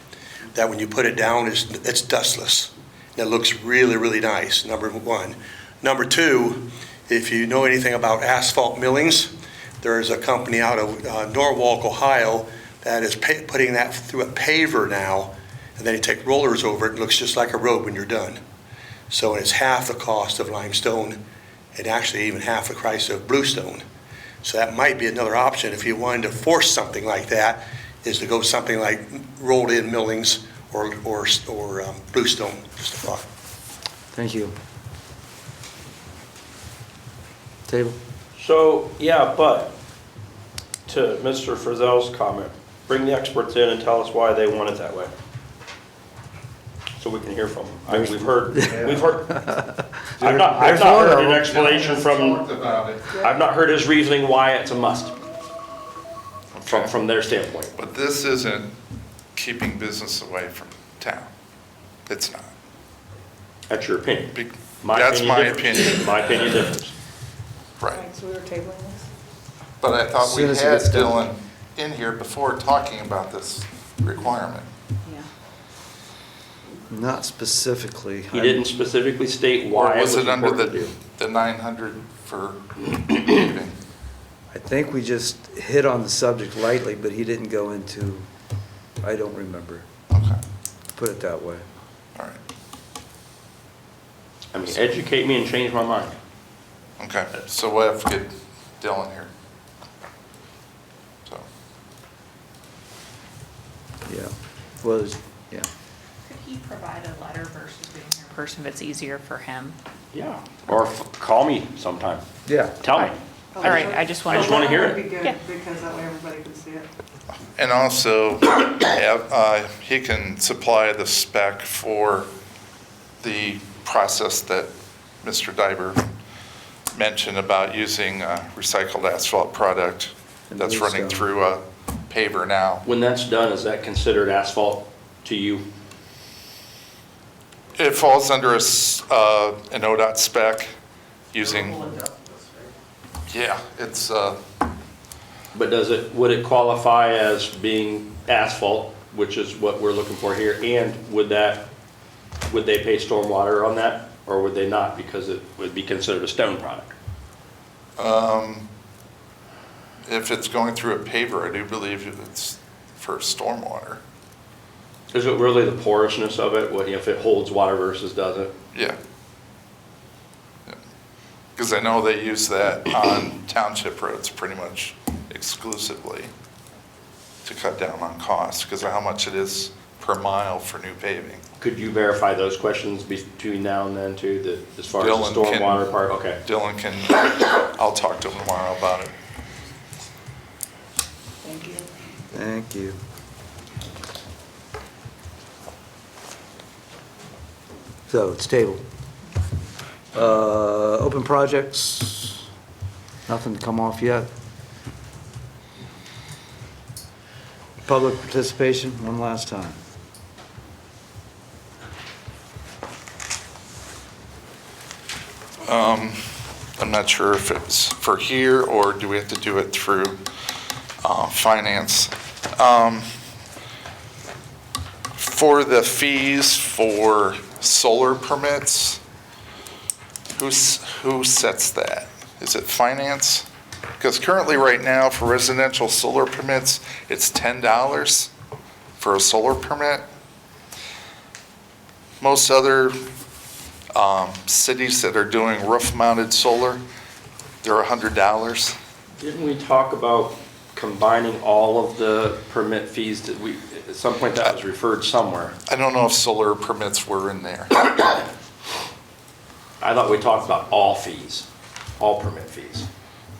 that when you put it down, it's dustless. And it looks really, really nice, number one. Number two, if you know anything about asphalt millings, there is a company out of Norwalk, Ohio, that is putting that through a paver now, and then you take rollers over it, it looks just like a road when you're done. So it's half the cost of limestone, and actually even half the price of bluestone. So that might be another option if you wanted to force something like that, is to go something like rolled in millings or bluestone, just a thought.
Thank you. Table?
So, yeah, but to Mr. Frizzell's comment, bring the experts in and tell us why they want it that way. So we can hear from them. We've heard, I've not heard an explanation I've not heard his reasoning why it's a must, from their standpoint.
But this isn't keeping business away from town. It's not.
That's your opinion.
That's my opinion.
My opinion differs.
Right.
So we were tabling this?
But I thought we
As soon
had
as it gets done.
Dylan in here before talking about this requirement.
Yeah.
Not specifically.
He didn't specifically state why
Or was it under
important to do.
the 900 for paving?
I think we just hit on the subject lightly, but he didn't go into, I don't remember.
Okay.
Put it that way.
All right.
I mean, educate me and change my mind.
Okay. So we'll have to get Dylan here. So.
Yeah. Well, yeah.
Could he provide a letter versus being here in person if it's easier for him?
Yeah. Or call me sometime.
Yeah.
Tell me.
All right, I just want to
hear it.
That would be good,
Yeah.
because that way everybody can see it.
And also, he can supply the spec for the process that Mr. Daiber mentioned about using recycled asphalt product
And
that's running
bluestone.
through a paver now.
When that's done, is that considered asphalt to you?
It falls under an ODOT spec using, yeah, it's,
But would it qualify as being asphalt, which is what we're looking for here? And would they pay stormwater on that, or would they not, because it would be considered a stone product?
if it's going through a paver, I do believe it's for stormwater.
Is it really the porousness of it, if it holds water versus doesn't?
Yeah. Because I know they use that on township roads pretty much exclusively to cut down on costs because of how much it is per mile for new paving.
Could you verify those questions between now and then too, as far as the stormwater part? Okay.
Dylan can, I'll talk to him tomorrow about it.
Thank you.
Thank you. So it's tabled. Open projects, nothing to come off yet. Public participation, one last time.
I'm not sure if it's for here or do we have to do it through finance. For the fees for solar permits, who sets that? Is it finance? Because currently right now for residential solar permits, it's $10 for a solar permit. Most other cities that are doing roof-mounted solar, they're $100.
Didn't we talk about combining all of the permit fees that at some point that was referred somewhere?
I don't know if solar permits were in there.
I thought we talked about all fees, all permit fees.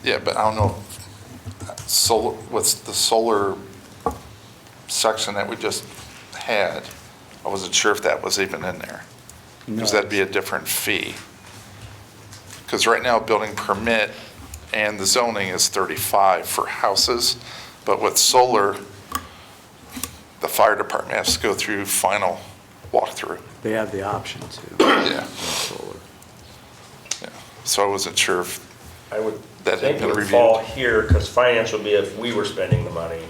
Yeah, but I don't know, solar, what's the solar section that we just had? I wasn't sure if that was even in there. Because that'd be a different fee. Because right now, building permit and the zoning is $35 for houses, but with solar, the fire department has to go through final walkthrough.
They have the option to.
Yeah.
Solar.
Yeah. So I wasn't sure if
I would
that had
think it
been
would
reviewed.
fall here, because finance would be if we were spending the money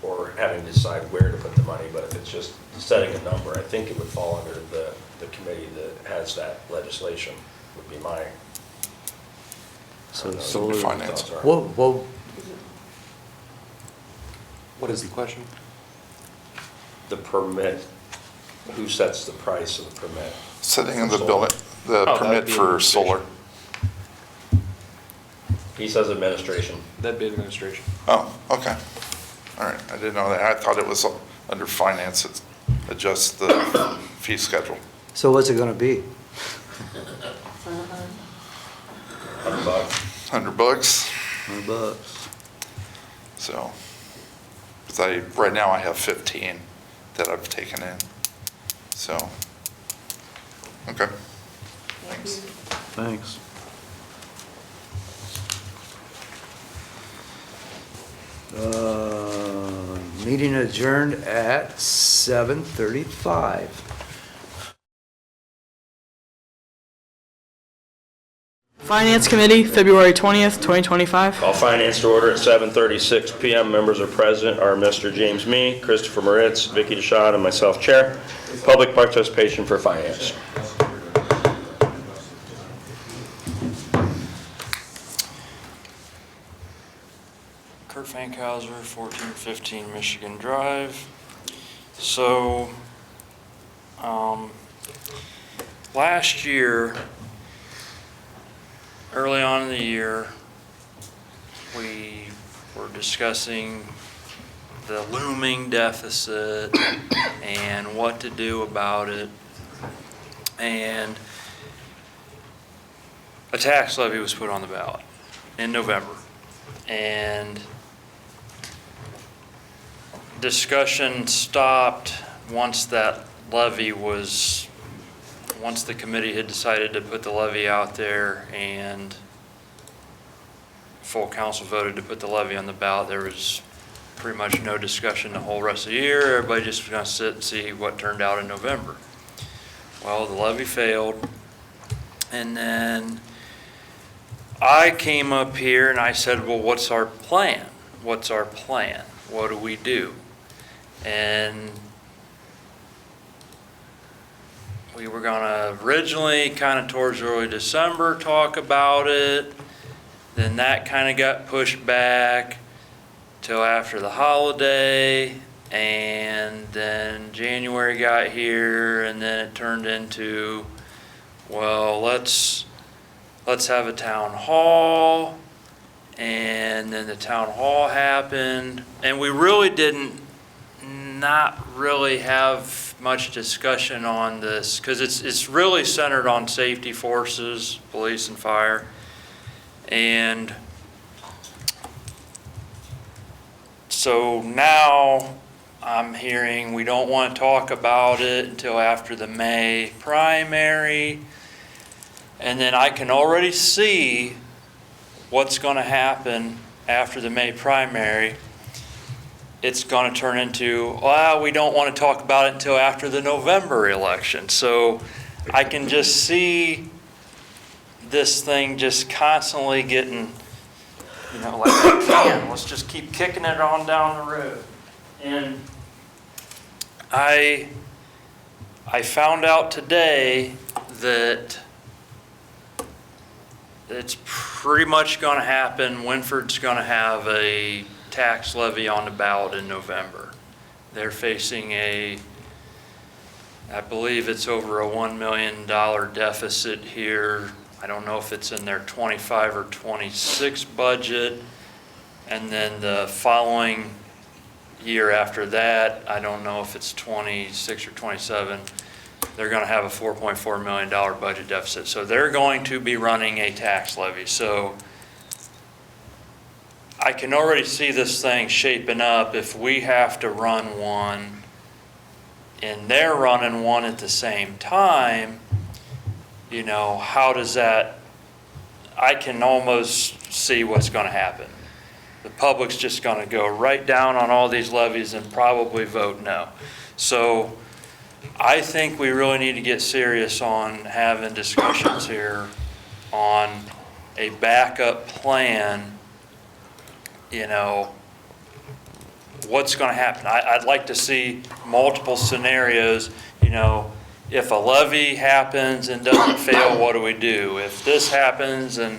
or having to decide where to put the money, but if it's just setting a number, I think it would fall under the committee that has that legislation, would be my.
So
I don't know,
solar.
Finance.
thoughts are.
Well,
What is the question?
The permit, who sets the price of the permit?
Setting of the
Solar.
the
that
permit
would be
for
administration.
solar.
He says administration.
That'd be administration.
Oh, okay. All right, I didn't know that. I thought it was under finance, it adjusts the fee schedule.
so what's it gonna be?
$100.
$100 bucks,
$100.
so. Because right now I have 15 that I've taken in, so. Okay. Thanks.
Thanks. Meeting adjourned at 7:35.
Finance Committee, February 20th, 2025.
Call finance to order at 7:36 PM. Members are present are Mr. James Me, Christopher Moritz, Vicki Dishon, and myself, Chair. Public participation for finance.
Kurt Fankhauser, 1415 Michigan Drive. So, last year, early on in the year, we were discussing the looming deficit and what to do about it. And a tax levy was put on the ballot in November. And discussion stopped once that levy was, once the committee had decided to put the levy out there and full council voted to put the levy on the ballot. There was pretty much no discussion the whole rest of the year. Everybody just was going to sit and see what turned out in November. Well, the levy failed, and then I came up here and I said, well, what's our plan? What's our plan? What do we do? And we were going to originally kind of towards early December talk about it. Then that kind of got pushed back till after the holiday. And then January got here, and then it turned into, well, let's have a town hall. And then the town hall happened, and we really didn't not really have much discussion on this because it's really centered on safety forces, police and fire. And so now I'm hearing we don't want to talk about it until after the May primary. And then I can already see what's going to happen after the May primary. It's going to turn into, well, we don't want to talk about it until after the November election. So I can just see this thing just constantly getting, like, man, let's just keep kicking it on down the road. And I found out today that it's pretty much going to happen. Winford's going to have a tax levy on the ballot in November. They're facing I believe it's over a $1 million deficit here. I don't know if it's in their 25 or 26 budget. And then the following year after that, I don't know if it's 26 or 27. They're going to have a $4.4 million budget deficit. So they're going to be running a tax levy. So I can already see this thing shaping up if we have to run one and they're running one at the same time. How does that, I can almost see what's going to happen. the public's just gonna go right down on all these levies and probably vote no. So I think we really need to get serious on having discussions here on a backup plan, you know, what's gonna happen. I'd like to see multiple scenarios, you know, if a levy happens and doesn't fail, what do we do? If this happens and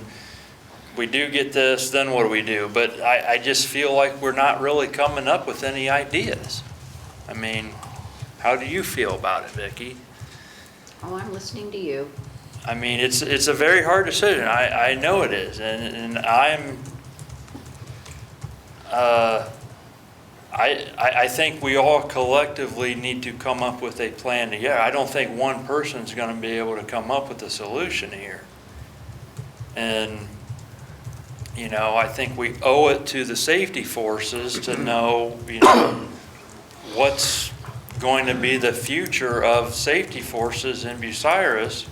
we do get this, then what do we do? But I just feel like we're not really coming up with any ideas. I mean, how do you feel about it, Vicki?
Oh, I'm listening to you.
I mean, it's a very hard decision. I know it is, and I think we all collectively need to come up with a plan together. I don't think one person's going to be able to come up with a solution here. And, you know, I think we owe it to the safety forces to know, you know, what's going to be the future of safety forces in Bucyrus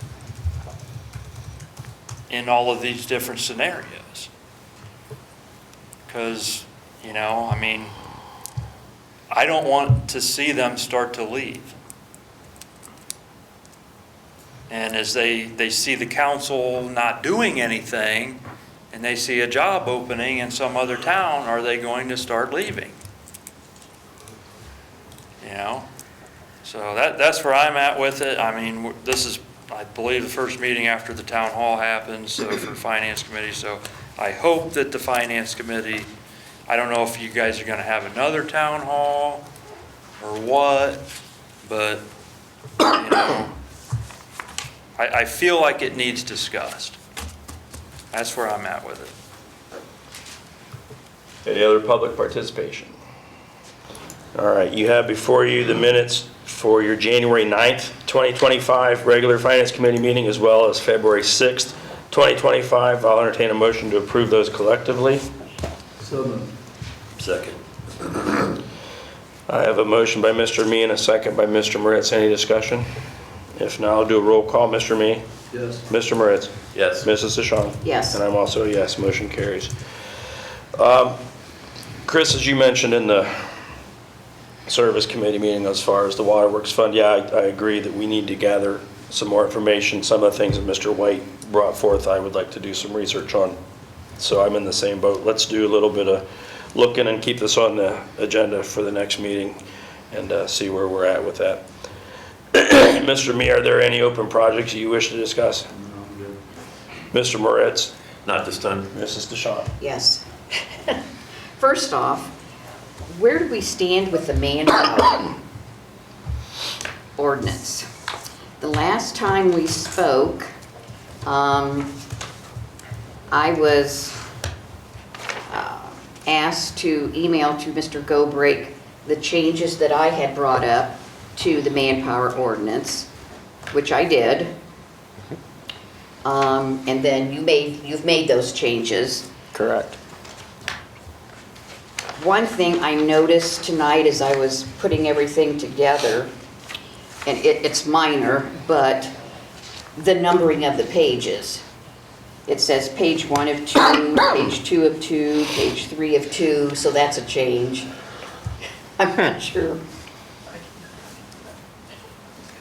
in all of these different scenarios. Because, you know, I mean, I don't want to see them start to leave. And as they see the council not doing anything, and they see a job opening in some other town, are they going to start leaving? You know? So that's where I'm at with it. I mean, this is, I believe, the first meeting after the town hall happens, so for the Finance Committee. So I hope that the Finance Committee, I don't know if you guys are going to have another town hall or what, but, you know, I feel like it needs discussed. That's where I'm at with it.
Any other public participation? All right, you have before you the minutes for your January 9th, 2025 regular Finance Committee meeting, as well as February 6th, 2025. I'll entertain a motion to approve those collectively.
So moved.
Second. I have a motion by Mr. Me and a second by Mr. Moritz. Any discussion? If not, I'll do a roll call. Mr. Me?
Yes.
Mr. Moritz?
Yes.
Mrs. Dishon?
Yes.
And I'm also a yes. Motion carries. Chris, as you mentioned in the Service Committee meeting as far as the Waterworks Fund, yeah, I agree that we need to gather some more information. Some of the things that Mr. White brought forth, I would like to do some research on. So I'm in the same boat. Let's do a little bit of looking and keep this on the agenda for the next meeting and see where we're at with that. Mr. Me, are there any open projects you wish to discuss? Mr. Moritz?
Not this time.
Mrs. Dishon?
Yes. First off, where do we stand with the manpower ordinance? The last time we spoke, I was asked to email to Mr. Gobrake the changes that I had brought up to the manpower ordinance, which I did. And then you've made those changes.
Correct.
One thing I noticed tonight as I was putting everything together, and it's minor, but the numbering of the pages. It says page 1 of 2, page 2 of 2, page 3 of 2, so that's a change. I'm not sure.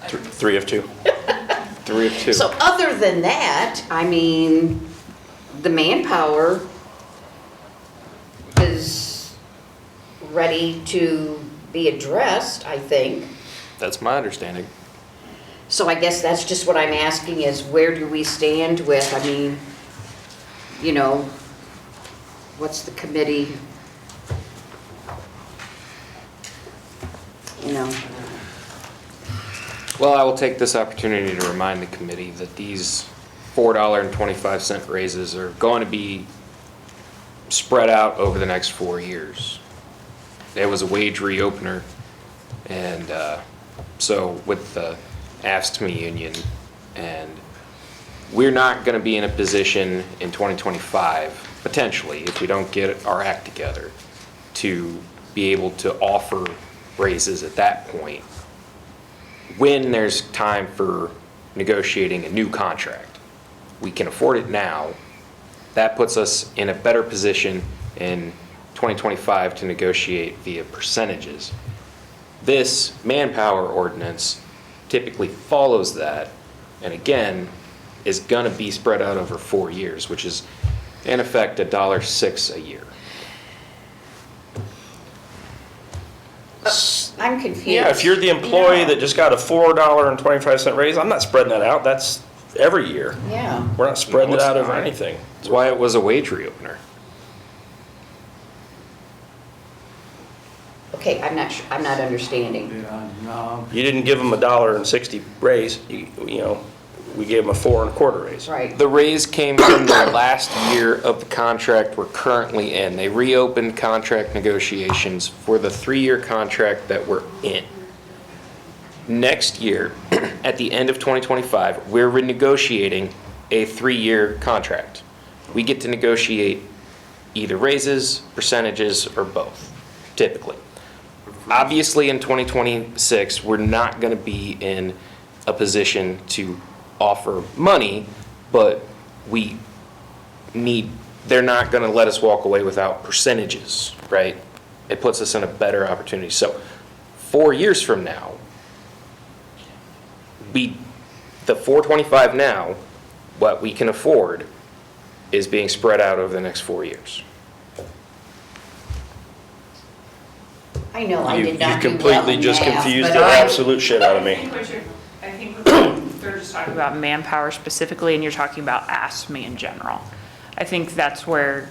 3 of 2. 3 of 2.
So other than that, I mean, the manpower is ready to be addressed, I think.
That's my understanding.
So I guess that's just what I'm asking is where do we stand with, I mean, you know, what's the committee, you know?
Well, I will take this opportunity to remind the committee that these $4.25 raises are going to be spread out over the next 4 years. There was a wage reopener, and so with the AFSCME union, and we're not going to be in a position in 2025, potentially, if we don't get our act together, to be able to offer raises at that point when there's time for negotiating a new contract. We can afford it now. That puts us in a better position in 2025 to negotiate via percentages. This manpower ordinance typically follows that, and again, is gonna be spread out over 4 years, which is in effect $1.06 a year.
I'm confused.
Yeah, if you're the employee that just got a $4.25 raise, I'm not spreading that out. That's every year.
Yeah.
We're not spreading
No,
it
it's
out over
not.
anything.
That's why it was a wage reopener.
Okay, I'm not understanding.
Yeah, no.
You didn't give them $1.60 raise, you know, we gave them a 4 1/4 raise.
Right.
The raise came from the last year of the contract we're currently in. They reopened contract negotiations for the 3-year contract that we're in. Next year, at the end of 2025, we're renegotiating a 3-year contract. We get to negotiate either raises, percentages, or both, typically. Obviously, in 2026, we're not going to be in a position to offer money, but they're not going to let us walk away without percentages, right? It puts us in a better opportunity. So 4 years from now, the $4.25 now, what we can afford, is being spread out over the next 4 years.
I know I
You
did not do well
completely
in
just
math,
confused
but
the
I-
absolute shit out of me.
I think they're just talking about manpower specifically, and you're talking about ASME in general. I think that's where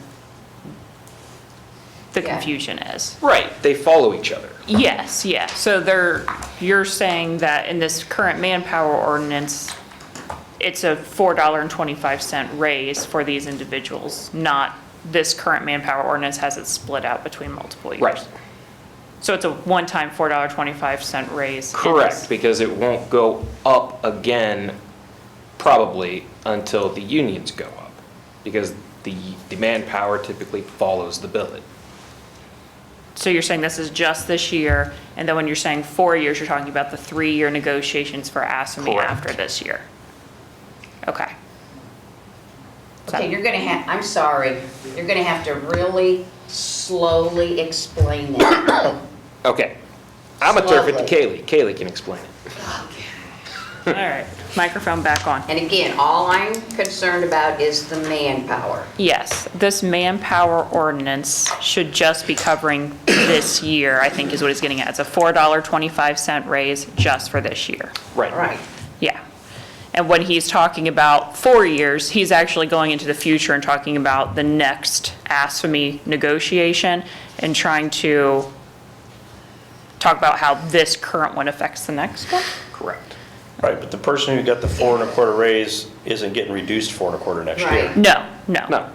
the confusion is.
Right, they follow each other.
Yes, yeah. So you're saying that in this current manpower ordinance, it's a $4.25 raise for these individuals, not this current manpower ordinance has it split out between multiple years.
Right.
So it's a one-time $4.25 raise. in
Correct,
this-
because it won't go up again probably until the unions go up, because the manpower typically follows the billet.
So you're saying this is just this year, and then when you're saying 4 years, you're talking about the 3-year negotiations for ASME
Correct.
after this year? Okay.
Okay, I'm sorry, you're gonna have to really slowly explain that.
Okay, I'm gonna turf it to Kaylee. Kaylee can explain it.
All right, microphone back on.
And again, all I'm concerned about is the manpower.
Yes, this manpower ordinance should just be covering this year, I think is what it's getting at. It's a $4.25 raise just for this year.
Right.
Right.
Yeah. And when he's talking about 4 years, he's actually going into the future and talking about the next ASME negotiation and trying to talk about how this current one affects the next one?
Correct.
Right, but the person who got the 4 1/4 raise isn't getting reduced 4 1/4 next year.
Right.
No.
No.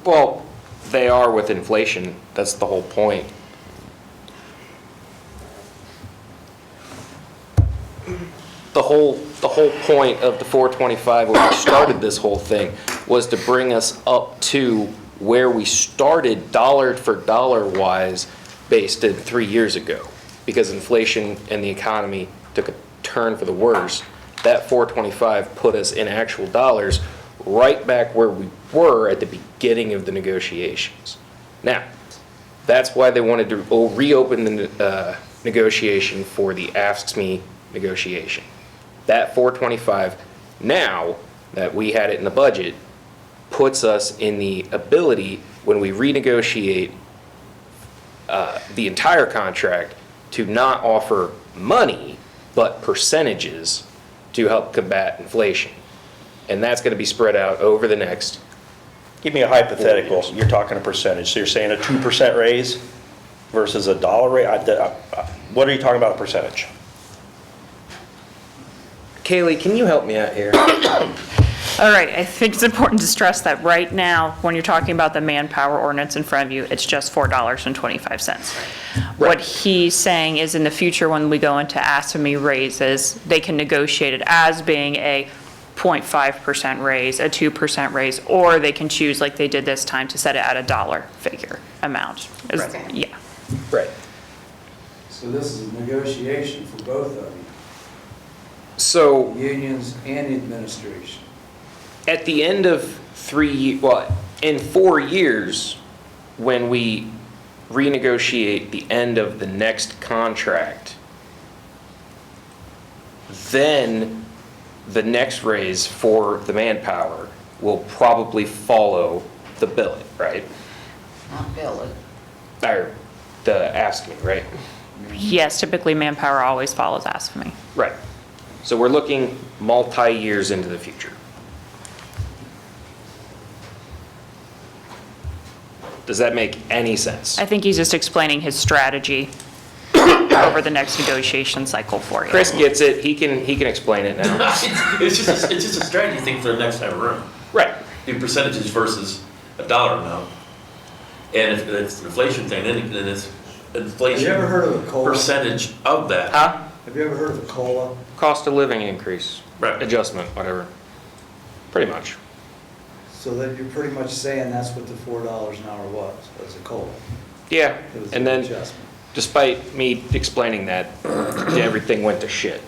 Well, they are with inflation. That's the whole point. The whole point of the 425 when we started this whole thing was to bring us up to where we started dollar for dollar wise based in 3 years ago. Because inflation and the economy took a turn for the worse. That 425 put us in actual dollars right back where we were at the beginning of the negotiations. Now, that's why they wanted to reopen the negotiation for the ASME negotiation. That 425, now that we had it in the budget, puts us in the ability, when we renegotiate the entire contract, to not offer money, but percentages to help combat inflation. And that's going to be spread out over the next.
Give me a hypothetical, you're talking a percentage, so you're saying a 2% raise versus a dollar raise? What are you talking about a percentage?
Kaylee, can you help me out here?
All right, I think it's important to stress that right now, when you're talking about the manpower ordinance in front of you, it's just $4.25. What he's saying is in the future, when we go into ASME raises, they can negotiate it as being a 0.5% raise, a 2% raise, or they can choose, like they did this time, to set it at a dollar figure amount.
Right.
Yeah.
Right.
So this is a negotiation for both of you,
So
unions and at
at the end of in 4 years, when we renegotiate the end of the next contract, then the next raise for the manpower will probably follow the billing, right?
Not billing.
Or the asking, right?
Yes, typically manpower always follows ASME.
Right. So we're looking multi-years into the future. Does that make any sense?
I think he's just explaining his strategy over the next negotiation cycle for you.
Chris gets it. He can explain it now.
It's just a strategy thing for the next time around.
Right.
Do percentages versus a dollar amount. And if it's an inflation thing, then it's inflation.
Have you ever heard of a COLA?
Percentage of that.
Huh?
Have you ever heard of a COLA?
Cost of living increase.
Right.
Adjustment, whatever. Pretty much.
So that you're pretty much saying that's what the $4 an hour was a COLA.
Yeah.
It was
And
an
then,
adjustment.
despite me explaining that, everything went to shit.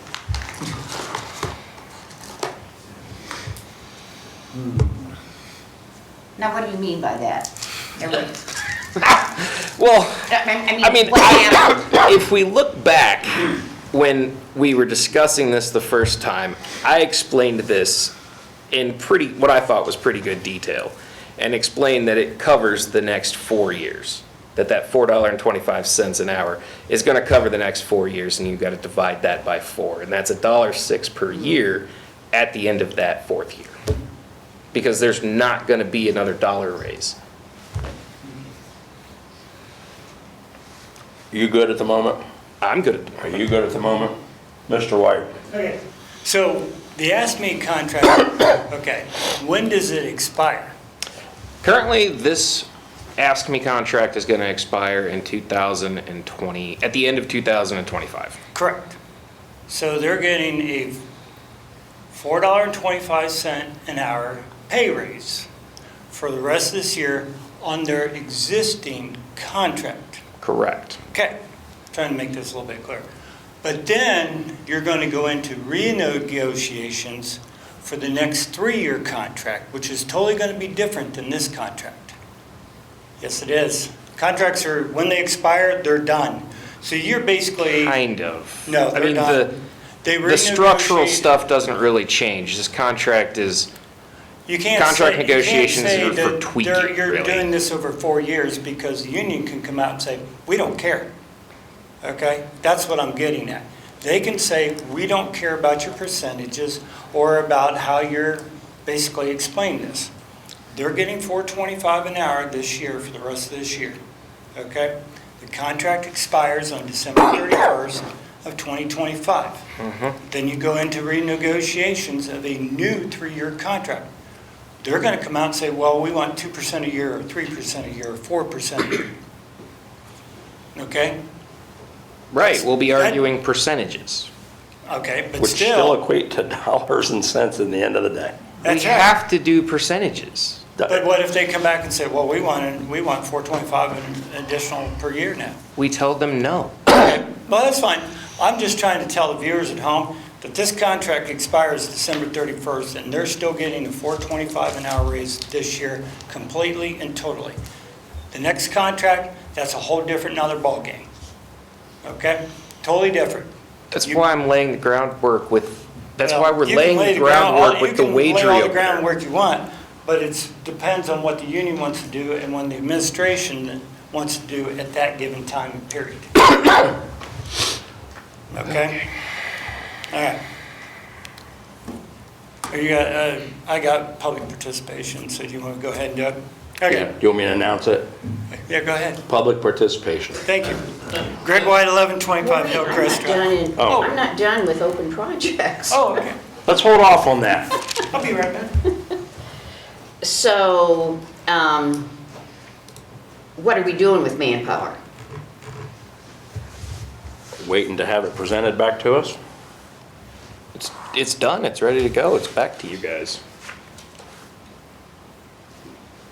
Now, what do you mean by that?
Well,
I mean, what happened?
if we look back when we were discussing this the first time, I explained this in what I thought was pretty good detail, and explained that it covers the next 4 years. That $4.25 an hour is going to cover the next 4 years, and you've got to divide that by 4, and that's $1.06 per year at the end of that 4th year. Because there's not going to be another dollar raise.
You good at the moment?
I'm good at the moment.
Are you good at the moment? Mr. White?
Okay, so the ASME contract, okay, when does it expire?
Currently, this Ask Me contract is going to expire in 2020, at the end of 2025.
Correct. So they're getting a $4.25 an hour pay raise for the rest of this year on their existing contract.
Correct.
Okay, trying to make this a little bit clearer. But then you're going to go into renegotiations for the next 3-year contract, which is totally going to be different than this contract. Yes, it is. Contracts are, when they expire, they're done. So you're basically...
Kind of.
No,
I
they're
mean,
done.
the structural stuff doesn't really change. This contract is,
You can't
contract
say,
negotiations
you can't say
are for
that
tweaking,
you're
really.
doing this over 4 years because the union can come out and say, we don't care. Okay? That's what I'm getting at. They can say, we don't care about your percentages or about how you're basically explaining this. They're getting $4.25 an hour this year for the rest of this year. Okay? The contract expires on December 31st of 2025. Then you go into renegotiations of a new 3-year contract. They're going to come out and say, well, we want 2% a year or 3% a year or 4% a year. Okay?
right, we'll be arguing percentages.
Okay, but
Which
still...
still equate to dollars and cents in the end of the day.
We
That's right.
have to do percentages.
But what if they come back and say, well, we want $4.25 an additional per year now?
We tell them no.
Okay, well, that's fine. I'm just trying to tell the viewers at home that this contract expires December 31st, and they're still getting a $4.25 an hour raise this year completely and totally. The next contract, that's a whole different, another ballgame. Okay? Totally different.
That's why I'm laying the groundwork with, that's why we're
You can
laying
lay
the groundwork with the
You can lay
wagery
all the
over there.
groundwork you want, but it depends on what the union wants to do and when the administration wants to do at that given time and period. Okay? All right. I got public participation, so do you want to go ahead and do it? Okay.
Yeah. Do you want me to announce it?
Yeah, go ahead.
Public participation.
Thank you. Greg White, 1125 Hillcrest Drive.
I'm not done with open projects.
Oh, okay.
Let's hold off on that.
I'll be right back.
So, what are we doing with manpower?
Waiting to have it presented back to us?
It's done, it's ready to go, it's back to you guys.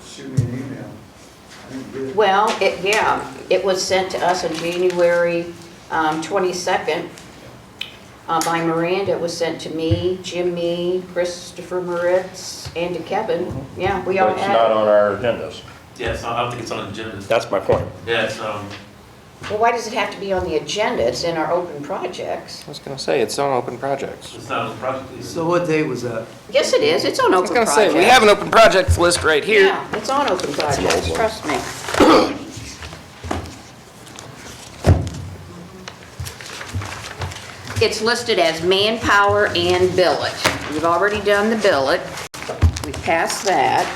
Shoot me an email. I didn't get it.
Well, it was sent to us on January 22nd by Miranda. It was sent to me, Jimmy, Christopher Moritz, and to Kevin. Yeah, we all
But it's
had
not
it.
on our agendas.
Yes, I don't think it's on the agenda.
That's my point.
Yeah, it's,
Well, why does it have to be on the agenda? It's in our open projects.
I was gonna say, it's on open projects.
it's not on the project.
So what date was that?
Yes, it is. It's on
I was
open
gonna
projects.
say, we have an open projects list right here.
Yeah, it's on open projects,
one.
trust me. It's listed as manpower and billet. We've already done the billet. We passed that.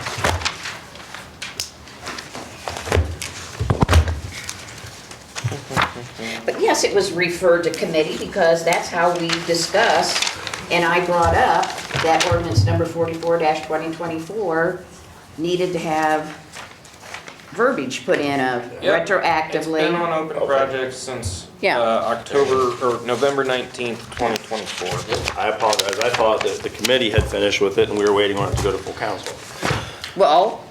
But yes, it was referred to committee because that's how we discussed, and I brought up that ordinance number 44-2024 needed to have verbiage put in of
Yep.
retroactively.
It's been on open projects since
Yeah.
October, or November 19th, 2024.
I apologize. I thought that the committee had finished with it and we were waiting on it to go to full council.
Well,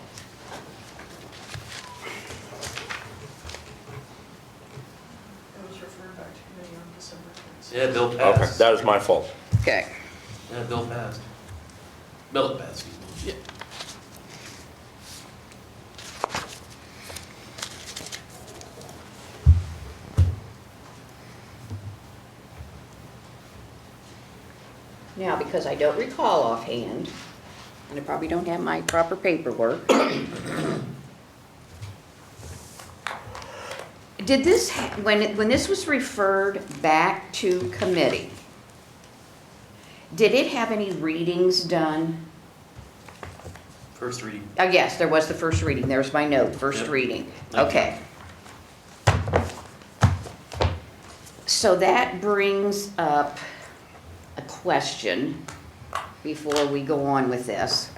It was referred back to committee on December 26th.
Yeah, bill
Okay,
passed.
that is my fault.
okay.
Yeah, bill passed. Bill passed, excuse me. Yeah.
Now, because I don't recall offhand, and I probably don't have my proper paperwork, did this, when this was referred back to committee, did it have any readings done?
First reading.
Oh, yes, there was the first reading. There's my note, first
Yep.
reading.
Thank you.
Okay. So that brings up a question before we go on with this.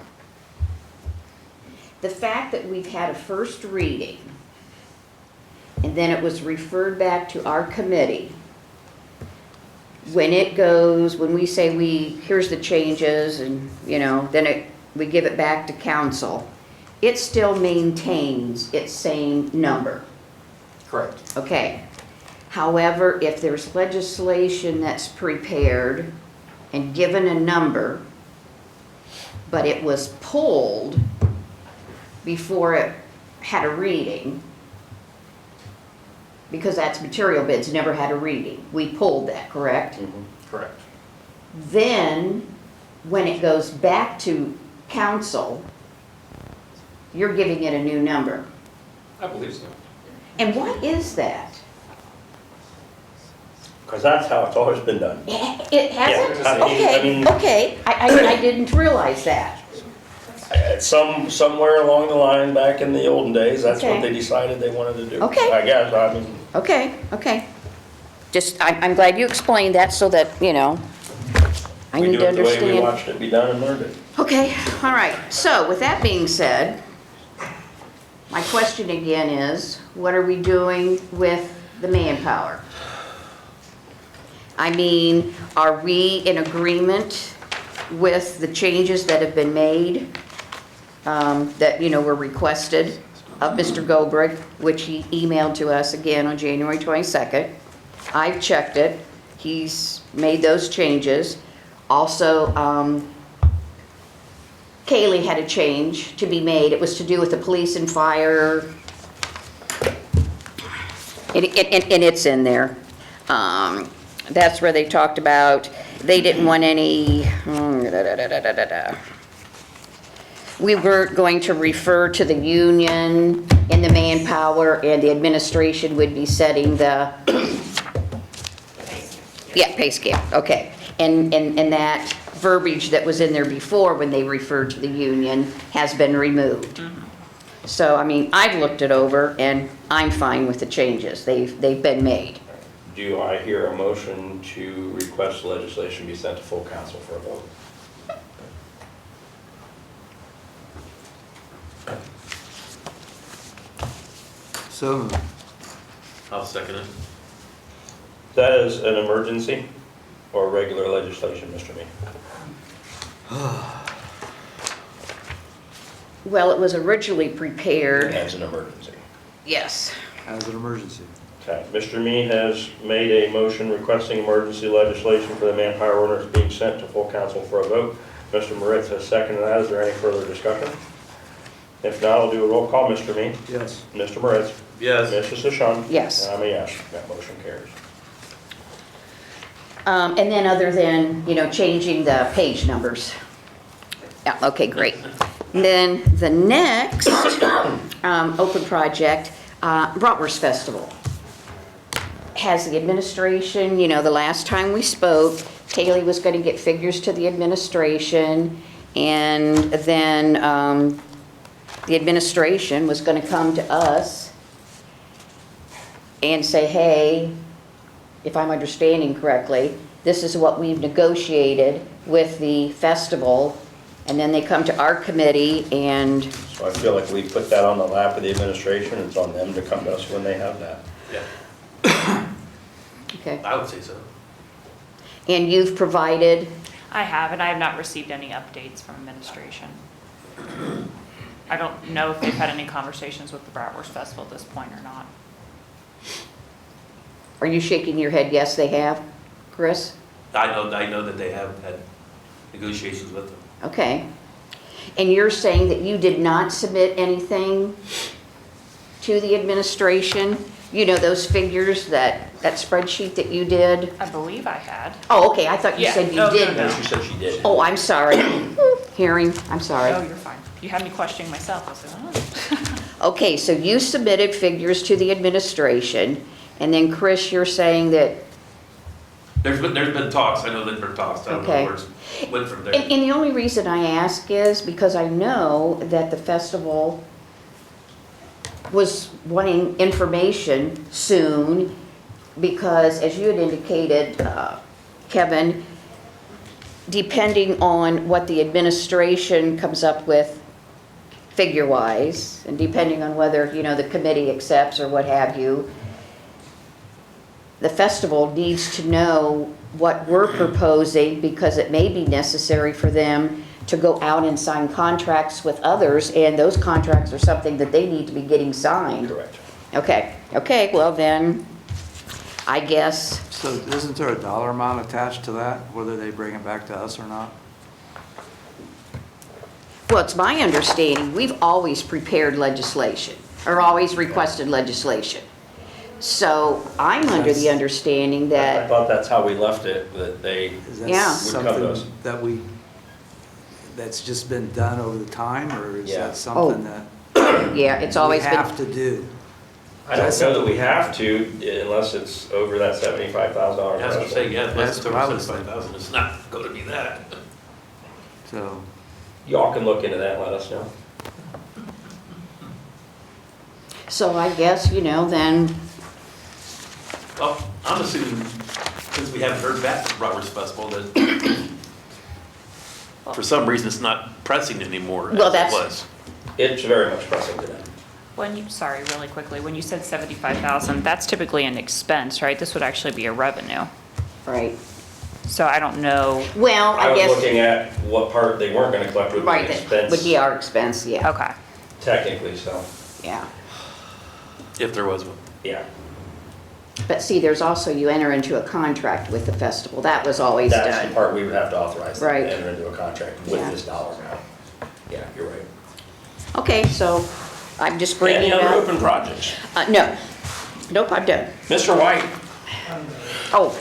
The fact that we've had a first reading and then it was referred back to our committee, when it goes, when we say here's the changes and, then we give it back to council, it still maintains its same number.
Correct.
Okay. However, if there's legislation that's prepared and given a number, but it was pulled before it had a reading, because that's material bids, never had a reading. We pulled that, correct?
Correct.
Then, when it goes back to council, you're giving it a new number.
I believe so.
And why is that?
Because that's how it's always been done.
It hasn't?
Yeah, I mean-
Okay, I didn't realize that.
Somewhere along the line, back in the olden days, that's what
Okay.
they decided they wanted to do.
Okay.
I guess, I mean,
Okay. Just, I'm glad you explained that so that, I
we
need
do
to
it the way we
understand.
watched it be done and learned it.
Okay, all right. So with that being said, my question again is, what are we doing with the manpower? I mean, are we in agreement with the changes that have been made, that, were requested of Mr. Goldberg, which he emailed to us again on January 22nd? I've checked it. He's made those changes. Also, Kaylee had a change to be made. It was to do with the police and fire. And it's in there. That's where they talked about, they didn't want any, we were going to refer to the union and the manpower, and the administration would be setting the, pay scale, okay. And that verbiage that was in there before when they referred to the union has been removed. So, I mean, I've looked it over and I'm fine with the changes. They've been made.
Do I hear a motion to request legislation be sent to full council for a vote?
So moved.
I'll second it.
That is an emergency or regular legislation, Mr. Mee?
Well, it was originally prepared,
As an emergency.
yes.
As an emergency.
Okay, Mr. Mee has made a motion requesting emergency legislation for the manpower ordinance being sent to full council for a vote. Mr. Moritz has seconded that. Is there any further discussion?
If not, I'll do a roll call. Mr. Me?
Yes.
Mr. Moritz?
Yes.
Mrs. Dishon?
Yes.
And I'm a yes. That motion carries.
And then other than, changing the page numbers. Yeah, okay, great. And then the next open project, Bratwurst Festival. Has the administration, the last time we spoke, Haley was going to get figures to the administration, and then the administration was going to come to us and say, hey, if I'm understanding correctly, this is what we've negotiated with the festival, and then they come to our committee and...
So I feel like we put that on the lap of the administration. It's on them to come to us when they have that.
Yeah,
Okay.
I would say so.
And you've provided,
I have, and I have not received any updates from administration. I don't know if they've had any conversations with the Bratwurst Festival at this point or not.
are you shaking your head, yes, they have, Chris?
I know that they have had negotiations with them.
Okay. And you're saying that you did not submit anything to the administration? Those figures, that spreadsheet that you did?
I believe I had.
Oh, okay, I thought you
Yeah.
said you
No, no,
did.
no.
She said she did.
Oh, I'm sorry. Hearing, I'm sorry.
Oh, you're fine. You had me questioning myself. I said, oh.
Okay, so you submitted figures to the administration, and then Chris, you're saying that,
There's been talks, I know there's been talks, I don't know
Okay.
where it's went from there.
and the only reason I ask is because I know that the festival was wanting information soon, because as you had indicated, Kevin, depending on what the administration comes up with figure-wise, and depending on whether, the committee accepts or what have you, the festival needs to know what we're proposing, because it may be necessary for them to go out and sign contracts with others, and those contracts are something that they need to be getting signed.
Correct.
Okay, well then, I guess,
So isn't there a dollar amount attached to that, whether they bring it back to us or not?
well, it's my understanding, we've always prepared legislation, or always requested legislation. So I'm under the understanding
I
that,
thought that's how we left it, that they
Is that
Yeah.
would come to us.
something that's just been done over the time, or is
Yeah.
that something that
yeah, it's always
we
been,
have to do?
I don't know that we have to, unless it's over that $75,000
As I was saying, yeah, unless it's
That's what I
over
was thinking.
75,000, it's not going to be that.
So,
Y'all can look into that and let us know.
so I guess, then,
Well, I'm assuming, since we haven't heard back from Bratwurst Festival, that for some reason it's not pressing anymore
Well,
as it
that's-
was.
It's very much pressing to them.
Sorry, really quickly, when you said 75,000, that's typically an expense, right? This would actually be a revenue.
right.
So I don't know.
Well,
I
I
was
guess,
looking at what part they weren't gonna collect would be
right,
an
that
expense,
would be our expense, yeah,
Okay.
technically, so,
yeah.
If there was one.
yeah.
But see, there's also, you enter into a contract with the festival, that was always
That's the
done.
part we would have to authorize them
Right.
to enter into a contract with
Yeah.
this dollar amount. Yeah, you're right.
Okay, so I'm just bringing
Any
it
other
up.
open projects?
No, nope, I'm done.
Mr. White?
Oh,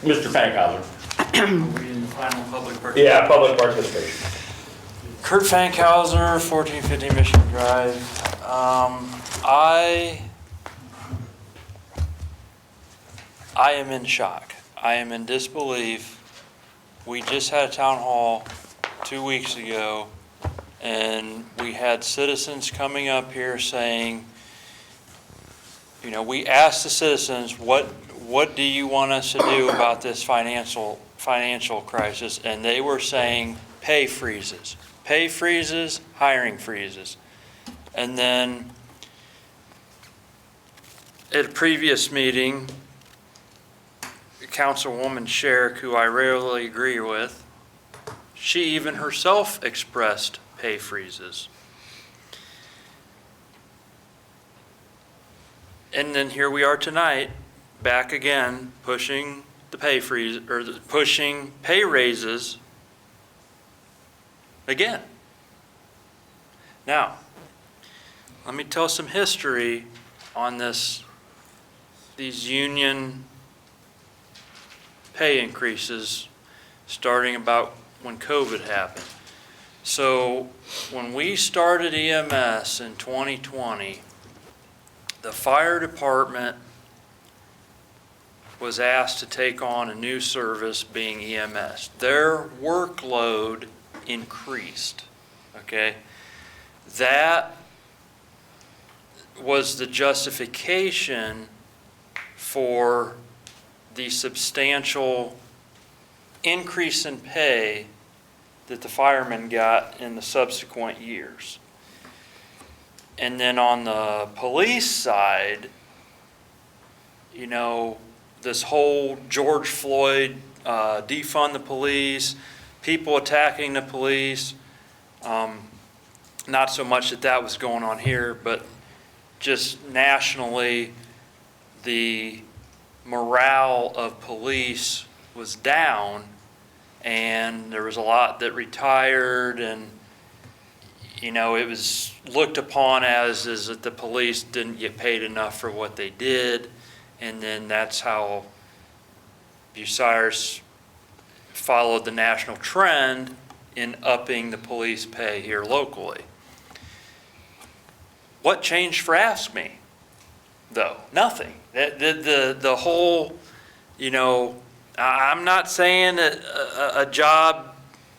Mr. Fankhauser?
Are we in the final public participation?
Yeah, public participation.
Kurt Fankhauser, 1450 Mission Drive. I am in shock. I am in disbelief. We just had a town hall 2 weeks ago, and we had citizens coming up here saying, we asked the citizens, what do you want us to do about this financial crisis? And they were saying pay freezes, hiring freezes. And then at a previous meeting, Councilwoman Sherrick, who I rarely agree with, she even herself expressed pay freezes. And then here we are tonight, back again, pushing the pay freeze, or pushing pay raises again. Now, let me tell some history on these union pay increases starting about when COVID happened. So when we started EMS in 2020, the fire department was asked to take on a new service being EMS. Their workload increased, okay? That was the justification for the substantial increase in pay that the firemen got in the subsequent years. And then on the police side, you know, this whole George Floyd, defund the police, people attacking the police, not so much that was going on here, but just nationally, the morale of police was down, and there was a lot that retired, and you know, it was looked upon as that the police didn't get paid enough for what they did, and then that's how Bucyrus followed the national trend in upping the police pay here locally. What changed for Ask Me, though? Nothing. The whole, you know, I'm not saying that a job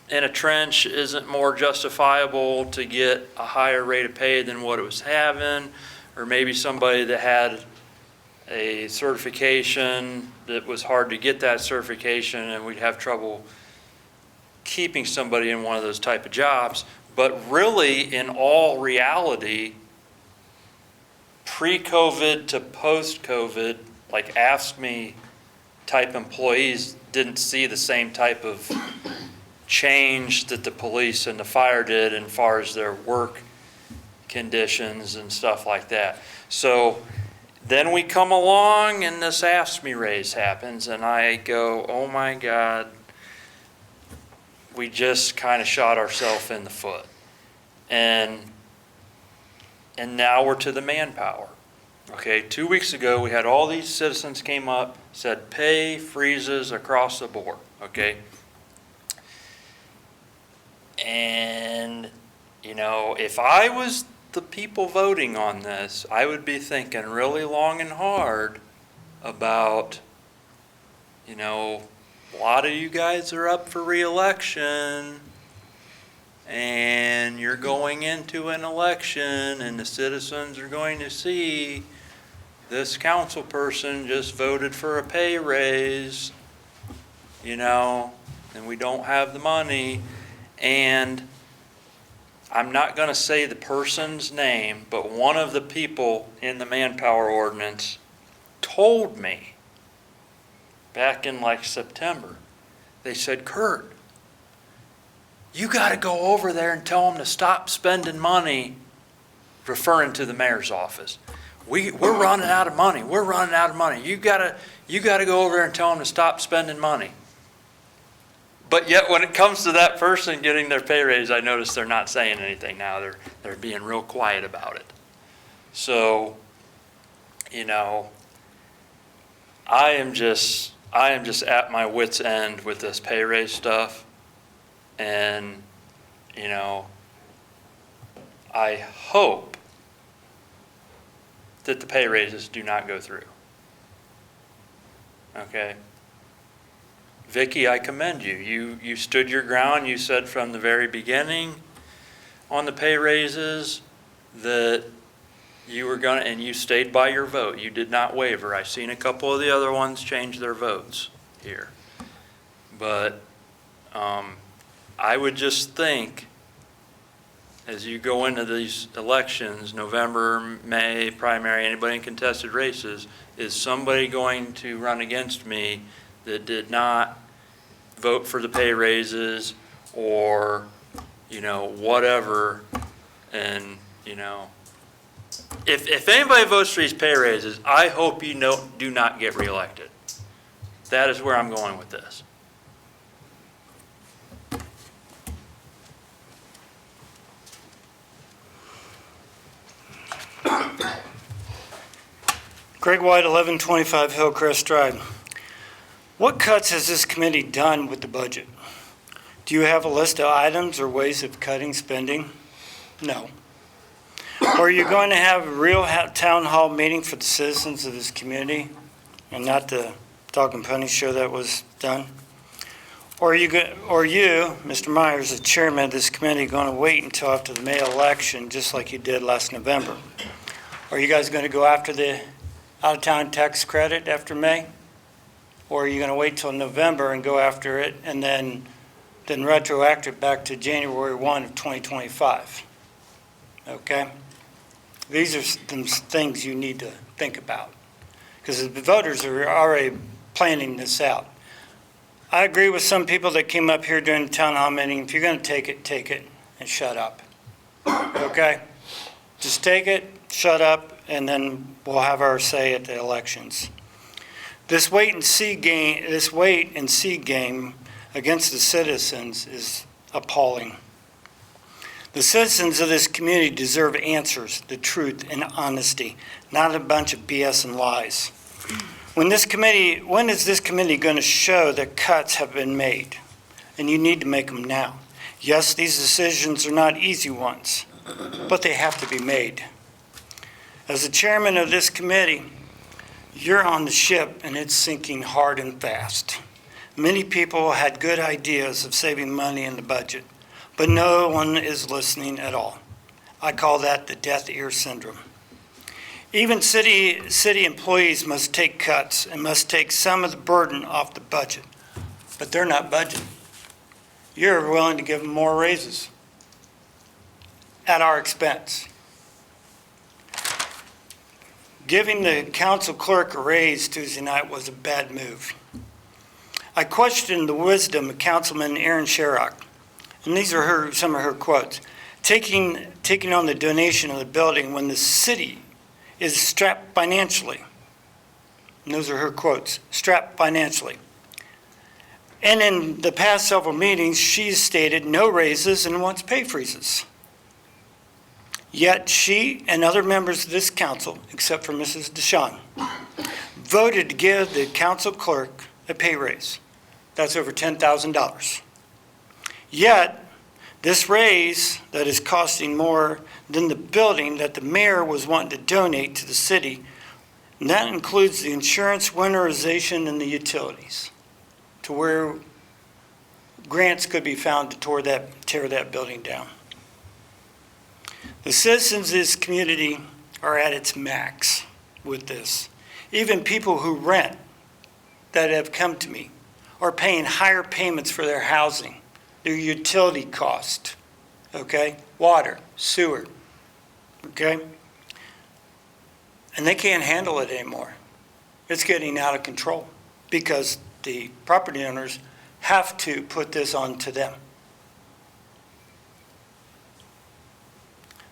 in a trench isn't more justifiable to get a higher rate of pay than what it was having, or maybe somebody that had a certification that was hard to get that certification and we'd have trouble keeping somebody in one of those type of jobs. But really, in all reality, pre-COVID to post-COVID, like Ask Me type employees didn't see the same type of change that the police and the fire did as far as their work conditions and stuff like that. So then we come along and this Ask Me raise happens, and I go, oh my God, we just kind of shot ourselves in the foot. And now we're to the manpower. Okay, 2 weeks ago, we had all these citizens came up, said pay freezes across the board, okay? And, you know, if I was the people voting on this, I would be thinking really long and hard about, you know, a lot of you guys are up for re-election, and you're going into an election, and the citizens are going to see this council person just voted for a pay raise, you know, and we don't have the money. And I'm not going to say the person's name, but one of the people in the manpower ordinance told me back in like September, they said, Kurt, you got to go over there and tell them to stop spending money, referring to the mayor's office. We're running out of money. We're running out of money. You got to go over there and tell them to stop spending money. But yet when it comes to that person getting their pay raise, I notice they're not saying anything now. They're being real quiet about it. So, you know, I am just at my wit's end with this pay raise stuff. And, you know, I hope that the pay raises do not go through. Okay? Vicki, I commend you. You stood your ground. You said from the very beginning on the pay raises that you were going to, and you stayed by your vote. You did not waver. I've seen a couple of the other ones change their votes here. But I would just think, as you go into these elections, November, May, primary, anybody in contested races, is somebody going to run against me that did not vote for the pay raises or, you know, whatever. And, you know, if anybody votes for these pay raises, I hope you do not get reelected. That is where I'm going with this.
Greg White, 1125 Hillcrest Drive. What cuts has this committee done with the budget? Do you have a list of items or ways of cutting spending? No. Or are you going to have a real town hall meeting for the citizens of this community and not the dog and pony show that was done? Or you, Mr. Myers, the chairman of this committee, going to wait until after the May election, just like you did last November? Are you guys going to go after the out-of-town tax credit after May? Or are you going to wait till November and go after it and then retroactive back to January 1 of 2025? Okay? These are some things you need to think about, because the voters are already planning this out. I agree with some people that came up here during the town hall meeting. If you're going to take it, and shut up. Okay? Just take it, shut up, and then we'll have our say at the elections. This wait and see game against the citizens is appalling. The citizens of this community deserve answers, the truth, and honesty, not a bunch of BS and lies. When is this committee going to show that cuts have been made? And you need to make them now. Yes, these decisions are not easy ones, but they have to be made. As the chairman of this committee, you're on the ship and it's sinking hard and fast. Many people had good ideas of saving money in the budget, but no one is listening at all. I call that the deaf ear syndrome. Even city employees must take cuts and must take some of the burden off the budget, but they're not budgeting. You're willing to give them more raises at our expense. Giving the council clerk a raise Tuesday night was a bad move. I questioned the wisdom of Councilman Aaron Sherrock, and these are some of her quotes. Taking on the donation of the building when the city is strapped financially. And those are her quotes, strapped financially. And in the past several meetings, she's stated no raises and wants pay freezes. Yet she and other members of this council, except for Mrs. Dishon, voted to give the council clerk a pay raise. That's over $10,000. Yet, this raise that is costing more than the building that the mayor was wanting to donate to the city, and that includes the insurance, winterization, and the utilities, to where grants could be found to tear that building down. The citizens of this community are at its max with this. Even people who rent that have come to me are paying higher payments for their housing, their utility cost, okay? Water, sewer, okay? And they can't handle it anymore. It's getting out of control because the property owners have to put this on to them.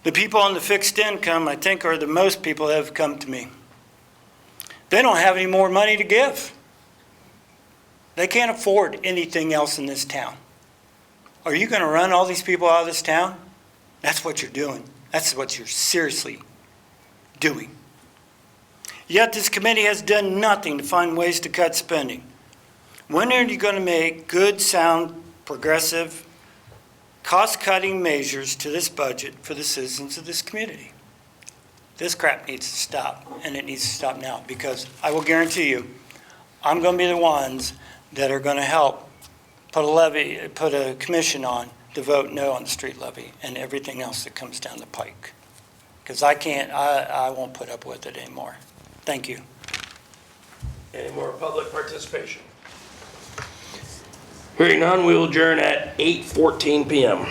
The people on the fixed income, I think, are the most people that have come to me. They don't have any more money to give. They can't afford anything else in this town. Are you going to run all these people out of this town? That's what you're doing. That's what you're seriously doing. Yet this committee has done nothing to find ways to cut spending. When are you going to make good, sound, progressive, cost-cutting measures to this budget for the citizens of this community? This crap needs to stop, and it needs to stop now, because I will guarantee you, I'm going to be the ones that are going to help put a commission on to vote no on the street levy and everything else that comes down the pike. Because I won't put up with it anymore. Thank you.
Any more public participation? Hearing none, we will adjourn at 8:14 p.m.